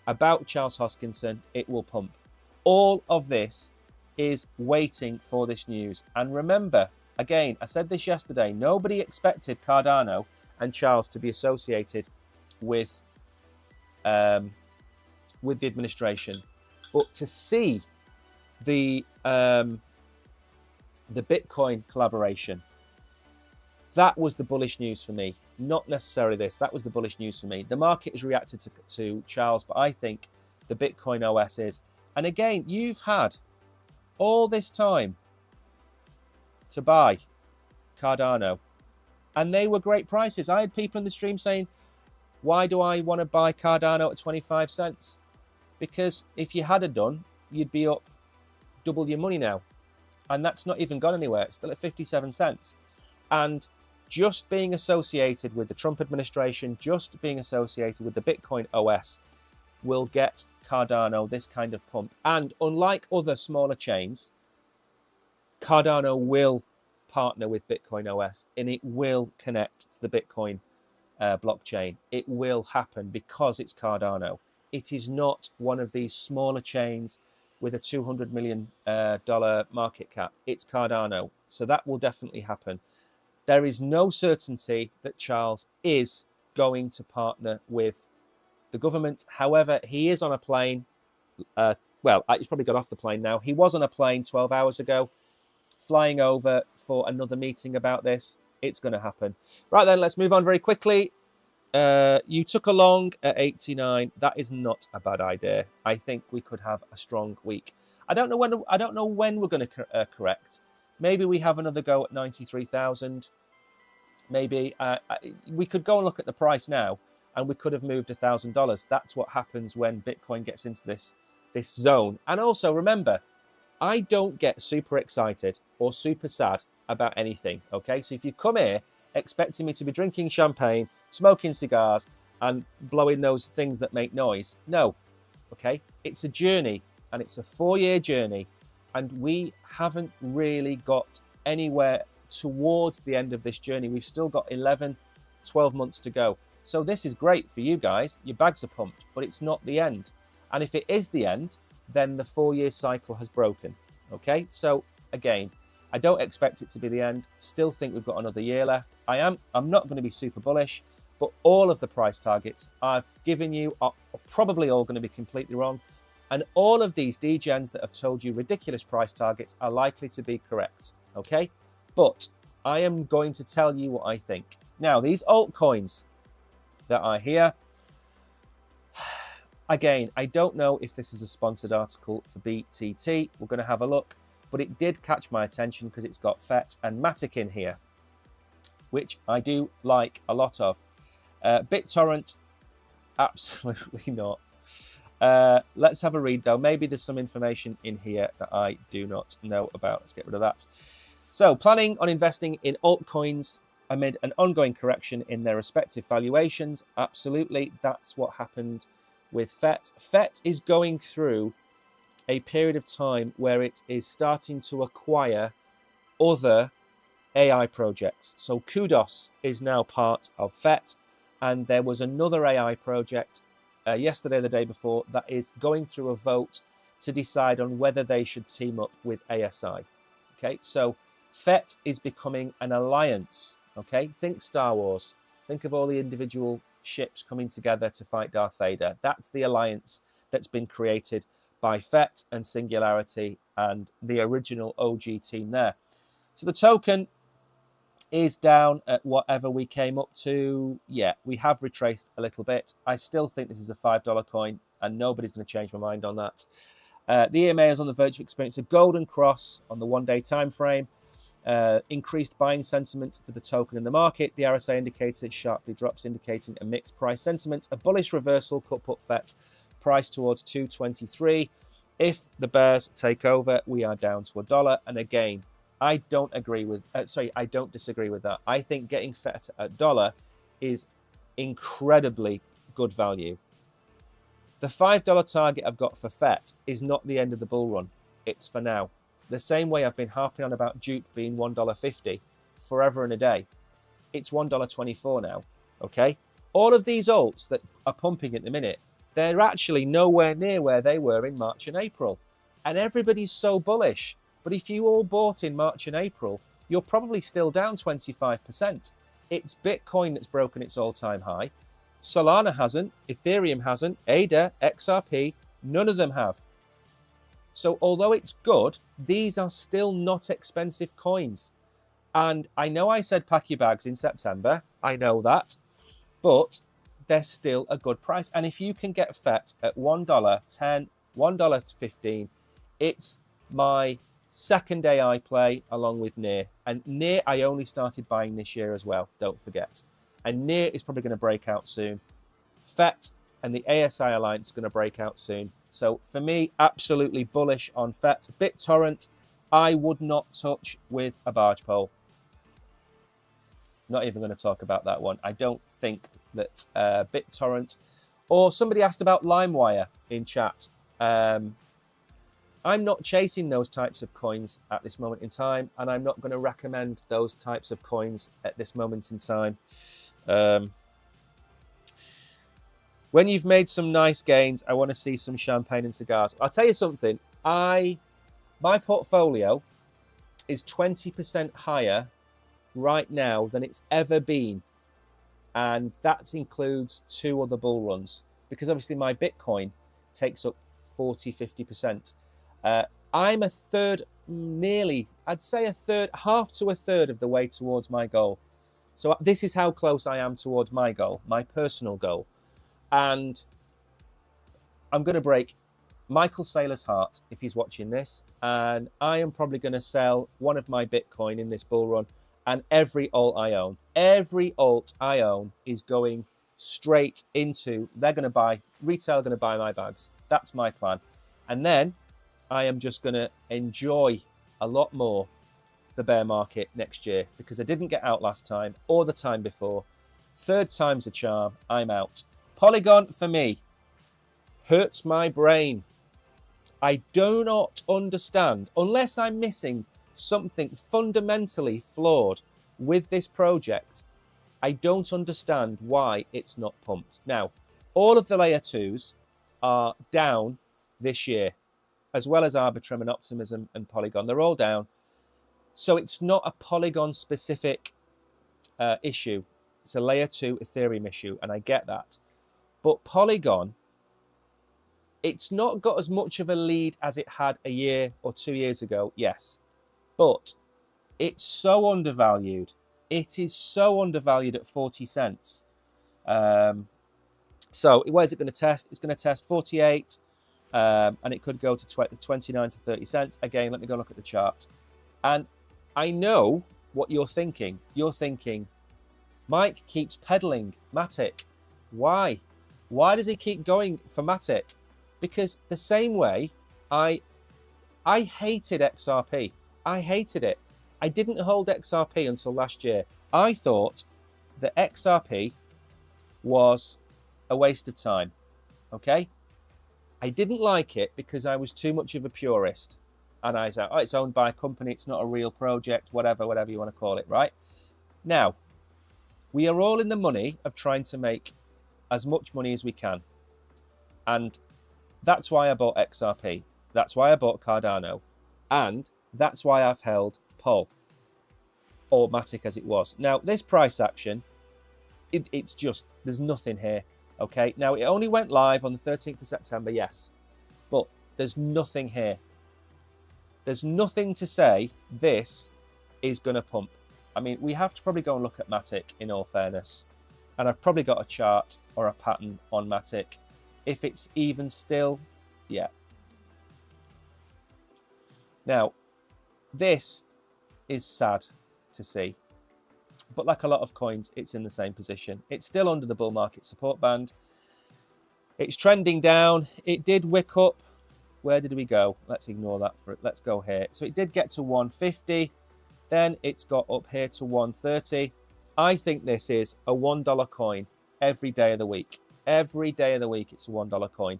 about Charles Hoskinson, it will pump. All of this is waiting for this news. And remember, again, I said this yesterday, nobody expected Cardano and Charles to be associated with the administration. But to see the Bitcoin collaboration, That was the bullish news for me, not necessarily this. That was the bullish news for me. The market has reacted to Charles, but I think the Bitcoin OS is. And again, you've had all this time to buy Cardano, and they were great prices. I had people in the stream saying, why do I want to buy Cardano at 25 cents? Because if you had done, you'd be up double your money now. And that's not even gone anywhere. It's still at 57 cents. And just being associated with the Trump administration, just being associated with the Bitcoin OS will get Cardano this kind of pump. And unlike other smaller chains, Cardano will partner with Bitcoin OS and it will connect to the Bitcoin blockchain. It will happen because it's Cardano. It is not one of these smaller chains with a $200 million market cap. It's Cardano. So that will definitely happen. There is no certainty that Charles is going to partner with the government. However, he is on a plane. Well, he's probably got off the plane now. He was on a plane 12 hours ago, flying over for another meeting about this. It's going to happen. Right then, let's move on very quickly. You took a long at 89. That is not a bad idea. I think we could have a strong week. I don't know when we're going to correct. Maybe we have another go at 93,000. Maybe we could go and look at the price now, and we could have moved $1,000. That's what happens when Bitcoin gets into this zone. And also remember, I don't get super excited or super sad about anything. Okay, so if you come here expecting me to be drinking champagne, smoking cigars, and blowing those things that make noise, no. Okay, it's a journey, and it's a 4-year journey. And we haven't really got anywhere towards the end of this journey. We've still got 11, 12 months to go. So this is great for you guys. Your bags are pumped, but it's not the end. And if it is the end, then the 4-year cycle has broken. Okay, so again, I don't expect it to be the end. Still think we've got another year left. I'm not going to be super bullish, but all of the price targets I've given you are probably all going to be completely wrong. And all of these degens that have told you ridiculous price targets are likely to be correct, okay? But I am going to tell you what I think. Now, these altcoins that are here, again, I don't know if this is a sponsored article for BTT. We're going to have a look, but it did catch my attention because it's got FET and Matic in here, which I do like a lot of. BitTorrent, absolutely not. Let's have a read though. Maybe there's some information in here that I do not know about. Let's get rid of that. So, planning on investing in altcoins amid an ongoing correction in their respective valuations. Absolutely, that's what happened with FET. FET is going through a period of time where it is starting to acquire other AI projects. So Kudos is now part of FET, and there was another AI project yesterday or the day before that is going through a vote to decide on whether they should team up with ASI. Okay, so FET is becoming an alliance. Okay, think Star Wars. Think of all the individual ships coming together to fight Darth Vader. That's the alliance that's been created by FET and Singularity and the original OG team there. So the token is down at whatever we came up to. Yeah, we have retraced a little bit. I still think this is a $5 coin, and nobody's going to change my mind on that. The EMA is on the verge of experiencing a golden cross on the one-day time frame. Increased buying sentiment for the token in the market. The RSI indicator sharply drops, indicating a mixed price sentiment. A bullish reversal could put FET price towards 223. If the bears take over, we are down to $1. And again, I don't disagree with that. I think getting FET at $1 is incredibly good value. The $5 target I've got for FET is not the end of the bull run. It's for now. The same way I've been harping on about Duke being $1.50 forever and a day. It's $1.24 now, okay? All of these alts that are pumping at the minute, they're actually nowhere near where they were in March and April. And everybody's so bullish. But if you all bought in March and April, you're probably still down 25%. It's Bitcoin that's broken its all-time high. Solana hasn't, Ethereum hasn't, ADA, XRP, none of them have. So although it's good, these are still not expensive coins. And I know I said pack your bags in September. I know that. But they're still a good price. And if you can get FET at $1.10, $1.15, it's my second AI play along with NEAR. And NEAR I only started buying this year as well, don't forget. And NEAR is probably going to break out soon. FET and the ASI Alliance are going to break out soon. So for me, absolutely bullish on FET. BitTorrent, I would not touch with a barge pole. Not even going to talk about that one. I don't think that BitTorrent, or somebody asked about LimeWire in chat. I'm not chasing those types of coins at this moment in time, and I'm not going to recommend those types of coins at this moment in time. When you've made some nice gains, I want to see some champagne and cigars. I'll tell you something. My portfolio is 20% higher right now than it's ever been. And that includes 2 other bull runs, because obviously my Bitcoin takes up 40, 50%. I'm a third, nearly, I'd say a third, half to a third of the way towards my goal. So this is how close I am towards my goal, my personal goal. And I'm going to break Michael Saylor's heart if he's watching this. And I am probably going to sell one of my Bitcoin in this bull run. And every alt I own is going straight into, they're going to buy, retail are going to buy my bags. That's my plan. And then I am just going to enjoy a lot more the bear market next year, because I didn't get out last time or the time before. Third time's a charm. I'm out. Polygon for me hurts my brain. I do not understand, unless I'm missing something fundamentally flawed with this project. I don't understand why it's not pumped. Now, all of the layer 2s are down this year, as well as Arbitrum and Optimism and Polygon. They're all down. So it's not a Polygon specific issue. It's a layer 2 Ethereum issue, and I get that. But Polygon, it's not got as much of a lead as it had a year or 2 years ago, yes. But it's so undervalued. It is so undervalued at 40 cents. So where's it going to test? It's going to test 48, and it could go to 29 to 30 cents. Again, let me go look at the chart. And I know what you're thinking. You're thinking, Mike keeps peddling Matic. Why? Why does he keep going for Matic? Because the same way I hated XRP. I hated it. I didn't hold XRP until last year. I thought that XRP was a waste of time. Okay? I didn't like it because I was too much of a purist. And I said, oh, it's owned by a company, it's not a real project, whatever you want to call it, right? Now, we are all in the money of trying to make as much money as we can. And that's why I bought XRP. That's why I bought Cardano. And that's why I've held POL, or Matic as it was. Now, this price action, it's just, there's nothing here, okay? Now, it only went live on the 13th of September, yes. But there's nothing here. There's nothing to say this is going to pump. I mean, we have to probably go and look at Matic in all fairness. And I've probably got a chart or a pattern on Matic. If it's even still, yeah. Now, this is sad to see. But like a lot of coins, it's in the same position. It's still under the bull market support band. It's trending down. It did wick up. Where did we go? Let's ignore that for it. Let's go here. So it did get to 150. Then it's got up here to 130. I think this is a $1 coin every day of the week. Every day of the week, it's a $1 coin.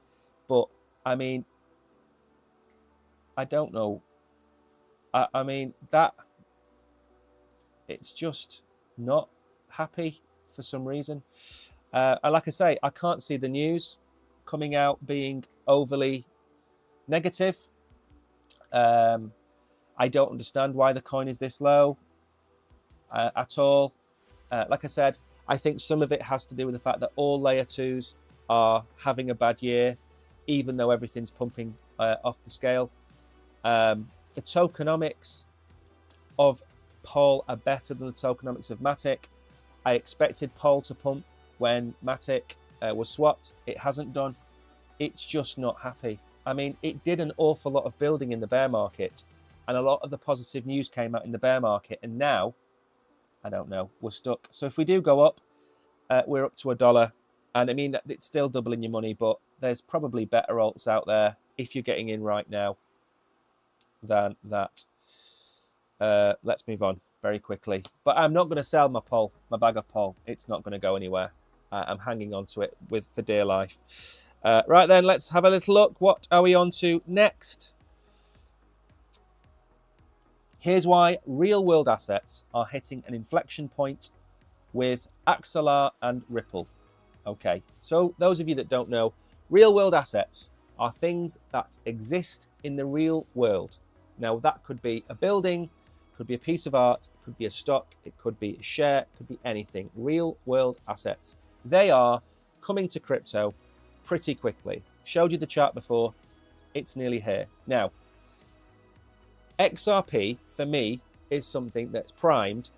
But, I mean, I don't know. I mean, that, it's just not happy for some reason. And like I say, I can't see the news coming out being overly negative. I don't understand why the coin is this low at all. Like I said, I think some of it has to do with the fact that all layer 2s are having a bad year, even though everything's pumping off the scale. The tokenomics of Pol are better than the tokenomics of Matic. I expected Pol to pump when Matic was swapped. It hasn't done. It's just not happy. I mean, it did an awful lot of building in the bear market, and a lot of the positive news came out in the bear market, and now, I don't know, we're stuck. So if we do go up, we're up to $1, and I mean, it's still doubling your money, but there's probably better alts out there if you're getting in right now than that. Let's move on very quickly. But I'm not going to sell my bag of Pol. It's not going to go anywhere. I'm hanging on to it for dear life. Right then, let's have a little look. What are we on to next? Here's why real-world assets are hitting an inflection point with Axelar and Ripple. Okay, so those of you that don't know, real-world assets are things that exist in the real world. Now, that could be a building, could be a piece of art, could be a stock, it could be a share, it could be anything. Real-world assets. They are coming to crypto pretty quickly. Showed you the chart before. It's nearly here. Now, XRP, for me, is something that's primed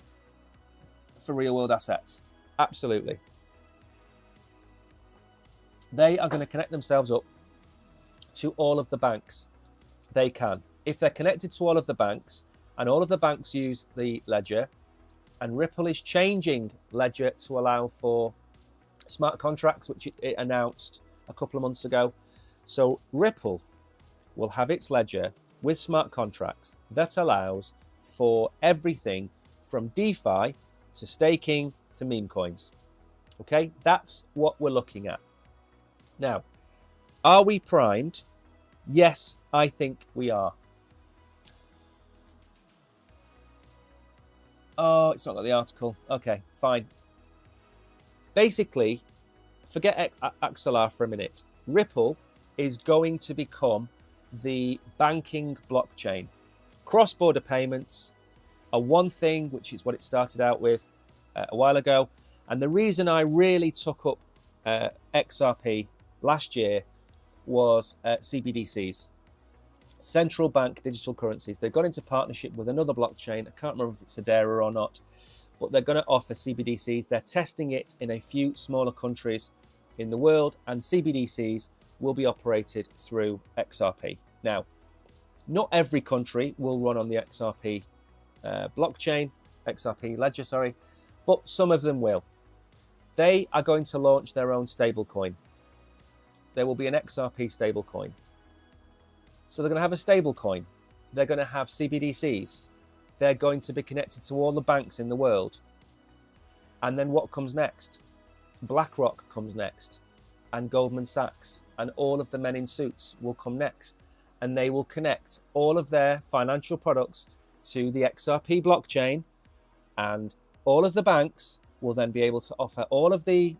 for real-world assets. Absolutely. They are going to connect themselves up to all of the banks. They can. If they're connected to all of the banks, and all of the banks use the ledger, and Ripple is changing ledger to allow for smart contracts, which it announced a couple of months ago. So Ripple will have its ledger with smart contracts that allows for everything from DeFi to staking to meme coins. Okay, that's what we're looking at. Now, are we primed? Yes, I think we are. Oh, it's not got the article. Okay, fine. Basically, forget Axelar for a minute. Ripple is going to become the banking blockchain. Cross-border payments are one thing, which is what it started out with a while ago. And the reason I really took up XRP last year was CBDCs, central bank digital currencies. They've got into partnership with another blockchain. I can't remember if it's Hedera or not, but they're going to offer CBDCs. They're testing it in a few smaller countries in the world, and CBDCs will be operated through XRP. Now, not every country will run on the XRP blockchain, XRP ledger, sorry, but some of them will. They are going to launch their own stablecoin. There will be an XRP stablecoin. So they're going to have a stablecoin. They're going to have CBDCs. They're going to be connected to all the banks in the world. And then what comes next? BlackRock comes next, and Goldman Sachs, and all of the men in suits will come next. And they will connect all of their financial products to the XRP blockchain, and all of the banks will then be able to offer all of the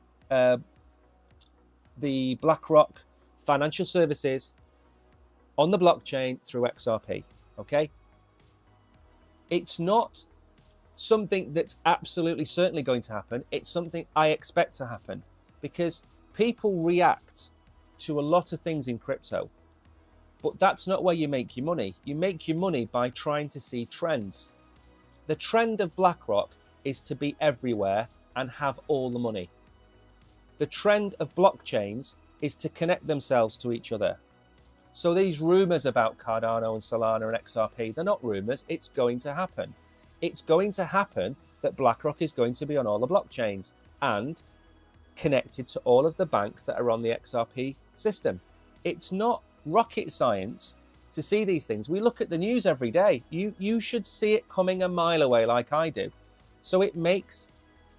BlackRock financial services on the blockchain through XRP, okay? It's not something that's absolutely certainly going to happen. It's something I expect to happen because people react to a lot of things in crypto, but that's not where you make your money. You make your money by trying to see trends. The trend of BlackRock is to be everywhere and have all the money. The trend of blockchains is to connect themselves to each other. So these rumors about Cardano and Solana and XRP, they're not rumors, it's going to happen. It's going to happen that BlackRock is going to be on all the blockchains and connected to all of the banks that are on the XRP system. It's not rocket science to see these things. We look at the news every day. You should see it coming a mile away like I do. So it makes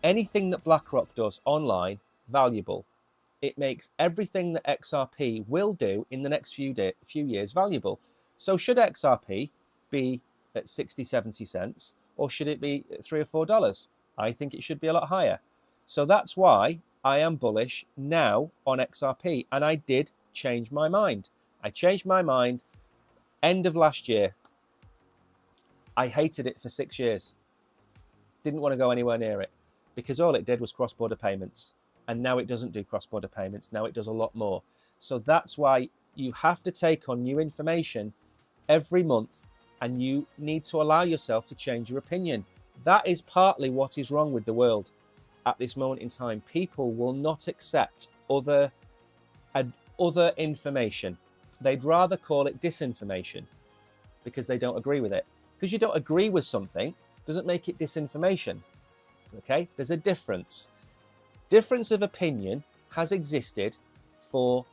anything that BlackRock does online valuable. It makes everything that XRP will do in the next few years valuable. So should XRP be at 60, 70 cents, or should it be at $3 or $4? I think it should be a lot higher. So that's why I am bullish now on XRP. And I did change my mind. I changed my mind end of last year. I hated it for 6 years. Didn't want to go anywhere near it because all it did was cross-border payments. And now it doesn't do cross-border payments. Now it does a lot more. So that's why you have to take on new information every month, and you need to allow yourself to change your opinion. That is partly what is wrong with the world at this moment in time. People will not accept other information. They'd rather call it disinformation because they don't agree with it. Because you don't agree with something doesn't make it disinformation. Okay? There's a difference. Difference of opinion has existed for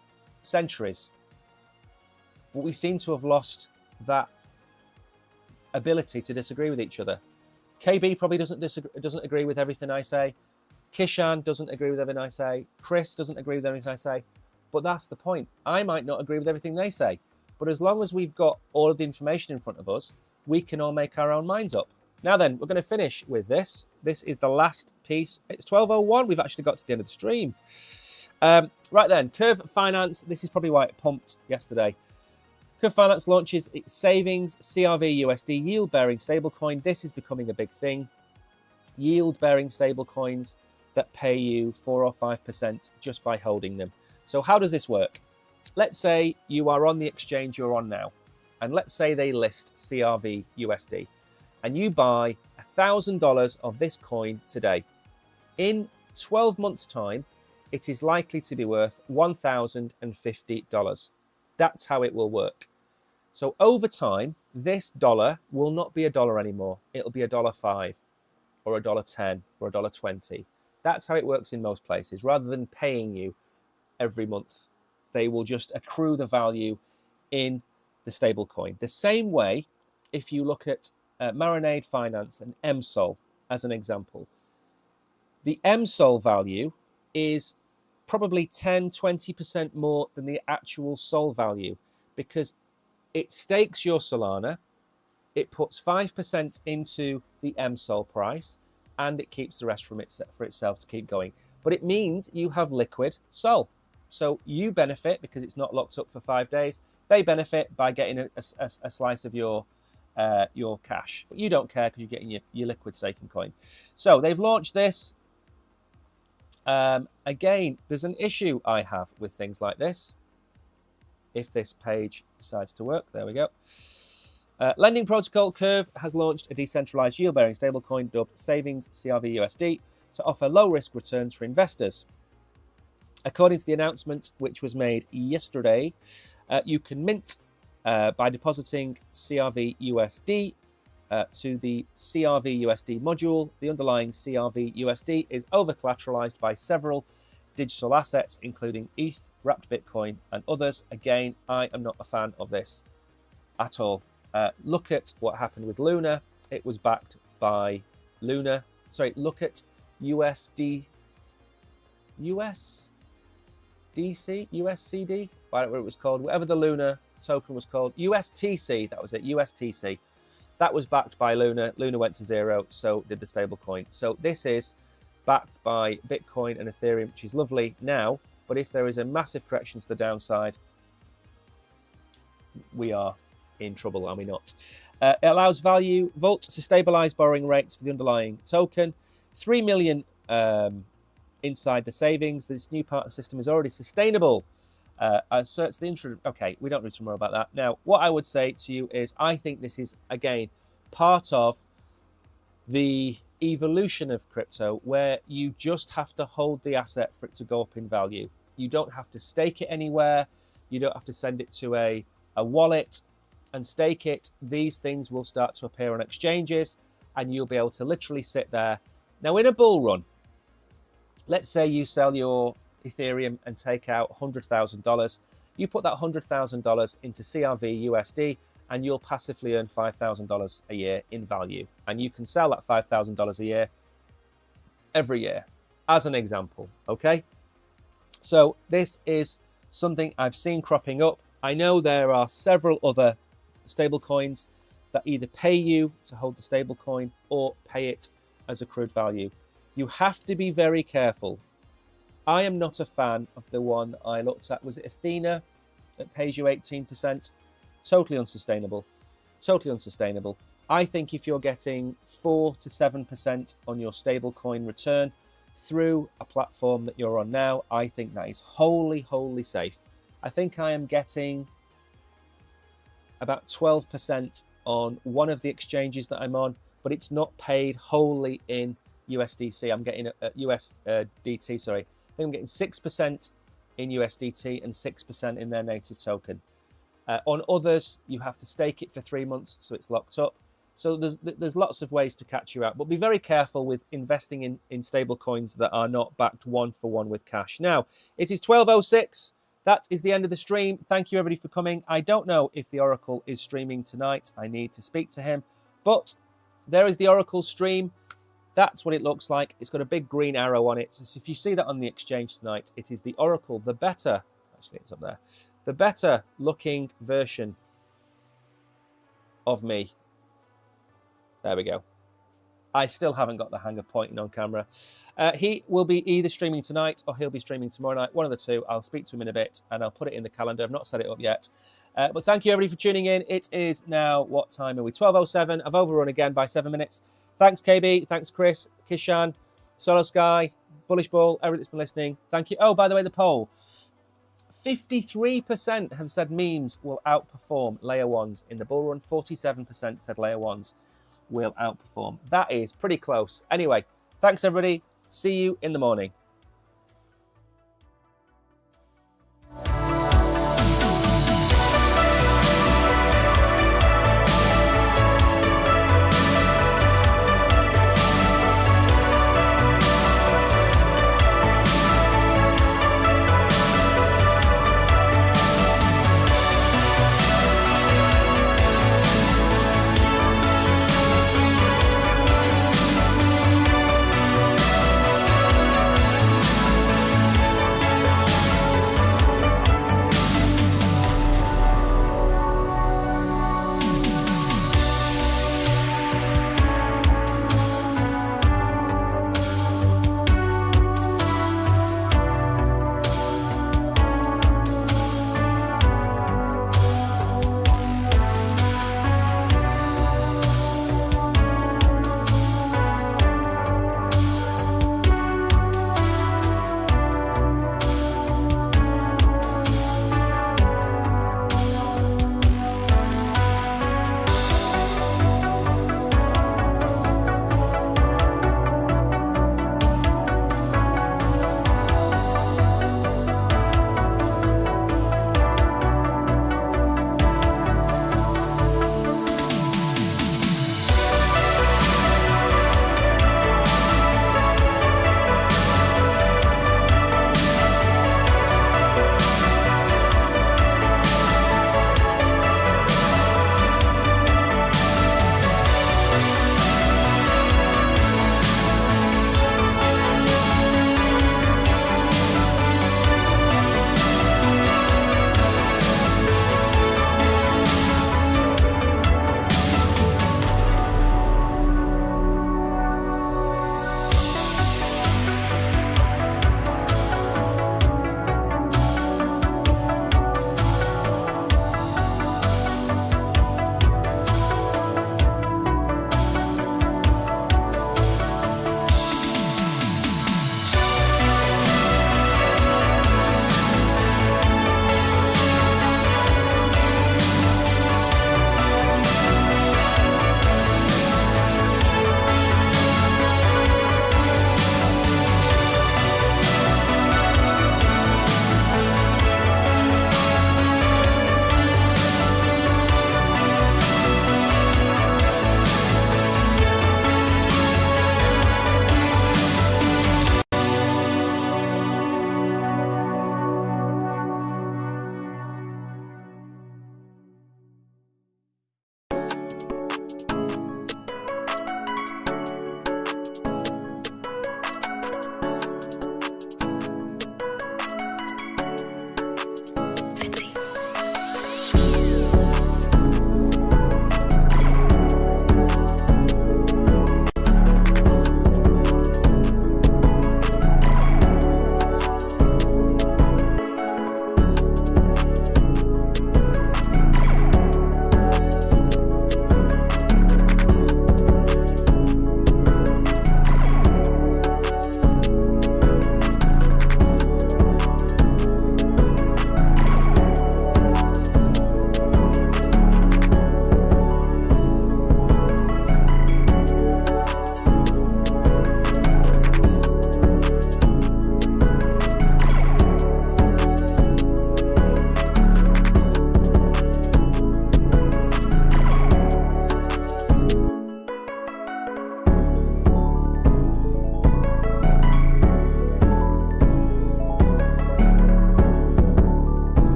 centuries. But we seem to have lost that ability to disagree with each other. KB probably doesn't agree with everything I say. Kishan doesn't agree with everything I say. Chris doesn't agree with everything I say. But that's the point. I might not agree with everything they say. But as long as we've got all of the information in front of us, we can all make our own minds up. Now then, we're going to finish with this. This is the last piece. It's 12:01. We've actually got to the end of the stream. Right then, Curve Finance. This is probably why it pumped yesterday. Curve Finance launches its savings CRV USD yield-bearing stablecoin. This is becoming a big thing. Yield-bearing stablecoins that pay you 4 or 5% just by holding them. So how does this work? Let's say you are on the exchange you're on now, and let's say they list CRV USD, and you buy $1,000 of this coin today. In 12 months' time, it is likely to be worth $1,050. That's how it will work. So over time, this dollar will not be a dollar anymore. It'll be $1.05 or $1.10 or $1.20. That's how it works in most places. Rather than paying you every month, they will just accrue the value in the stable coin. The same way, if you look at Marinade Finance and MSOL as an example, the MSOL value is probably 10-20% more than the actual SOL value because it stakes your Solana, it puts 5% into the MSOL price, and it keeps the rest for itself to keep going. But it means you have liquid SOL. So you benefit because it's not locked up for 5 days. They benefit by getting a slice of your cash. But you don't care because you're getting your liquid staking coin. So they've launched this. Again, there's an issue I have with things like this. If this page decides to work, there we go. Lending protocol Curve has launched a decentralized yield-bearing stablecoin dubbed Savings CRV USD to offer low-risk returns for investors. According to the announcement, which was made yesterday, you can mint by depositing CRV USD to the CRV USD module. The underlying CRV USD is over-collateralized by several digital assets, including ETH, wrapped Bitcoin, and others. Again, I am not a fan of this at all. Look at what happened with Luna. It was backed by Luna. Sorry, look at USD, USCD, whatever it was called, whatever the Luna token was called, USTC, that was it, USTC. That was backed by Luna. Luna went to zero, so did the stablecoin. So this is backed by Bitcoin and Ethereum, which is lovely now. But if there is a massive correction to the downside, we are in trouble, are we not? It allows Value Vault to stabilize borrowing rates for the underlying token. 3 million inside the savings. This new partner system is already sustainable. So it's the intro. Okay, we don't need to more about that. Now, what I would say to you is I think this is, again, part of the evolution of crypto where you just have to hold the asset for it to go up in value. You don't have to stake it anywhere. You don't have to send it to a wallet and stake it. These things will start to appear on exchanges and you'll be able to literally sit there. Now, in a bull run, let's say you sell your Ethereum and take out $100,000. You put that $100,000 into CRV USD and you'll passively earn $5,000 a year in value. And you can sell that $5,000 a year every year, as an example, okay? So this is something I've seen cropping up. I know there are several other stablecoins that either pay you to hold the stablecoin or pay it as accrued value. You have to be very careful. I am not a fan of the one I looked at. Was it Athena that pays you 18%? Totally unsustainable. Totally unsustainable. I think if you're getting 4 to 7% on your stablecoin return through a platform that you're on now, I think that is wholly safe. I think I am getting about 12% on one of the exchanges that I'm on, but it's not paid wholly in USDC. I'm getting USDT, sorry. I think I'm getting 6% in USDT and 6% in their native token. On others, you have to stake it for 3 months, so it's locked up. So there's lots of ways to catch you out, but be very careful with investing in stable coins that are not backed one-for-one with cash. Now, it is 12:06. That is the end of the stream. Thank you, everybody, for coming. I don't know if the Oracle is streaming tonight. I need to speak to him, but there is the Oracle stream. That's what it looks like. It's got a big green arrow on it. So if you see that on the exchange tonight, it is the Oracle, the better, actually it's up there, the better looking version of me. There we go. I still haven't got the hang of pointing on camera. He will be either streaming tonight or he'll be streaming tomorrow night. One of the two. I'll speak to him in a bit and I'll put it in the calendar. I've not set it up yet. But thank you, everybody, for tuning in. It is now, what time are we? 12:07. I've overrun again by 7 minutes. Thanks, KB. Thanks, Chris, Kishan, Solo Sky, Bullish Bull, everybody that's been listening. Thank you. Oh, by the way, the poll. 53% have said memes will outperform layer ones in the bull run. 47% said layer ones will outperform. That is pretty close. Anyway, thanks, everybody. See you in the morning.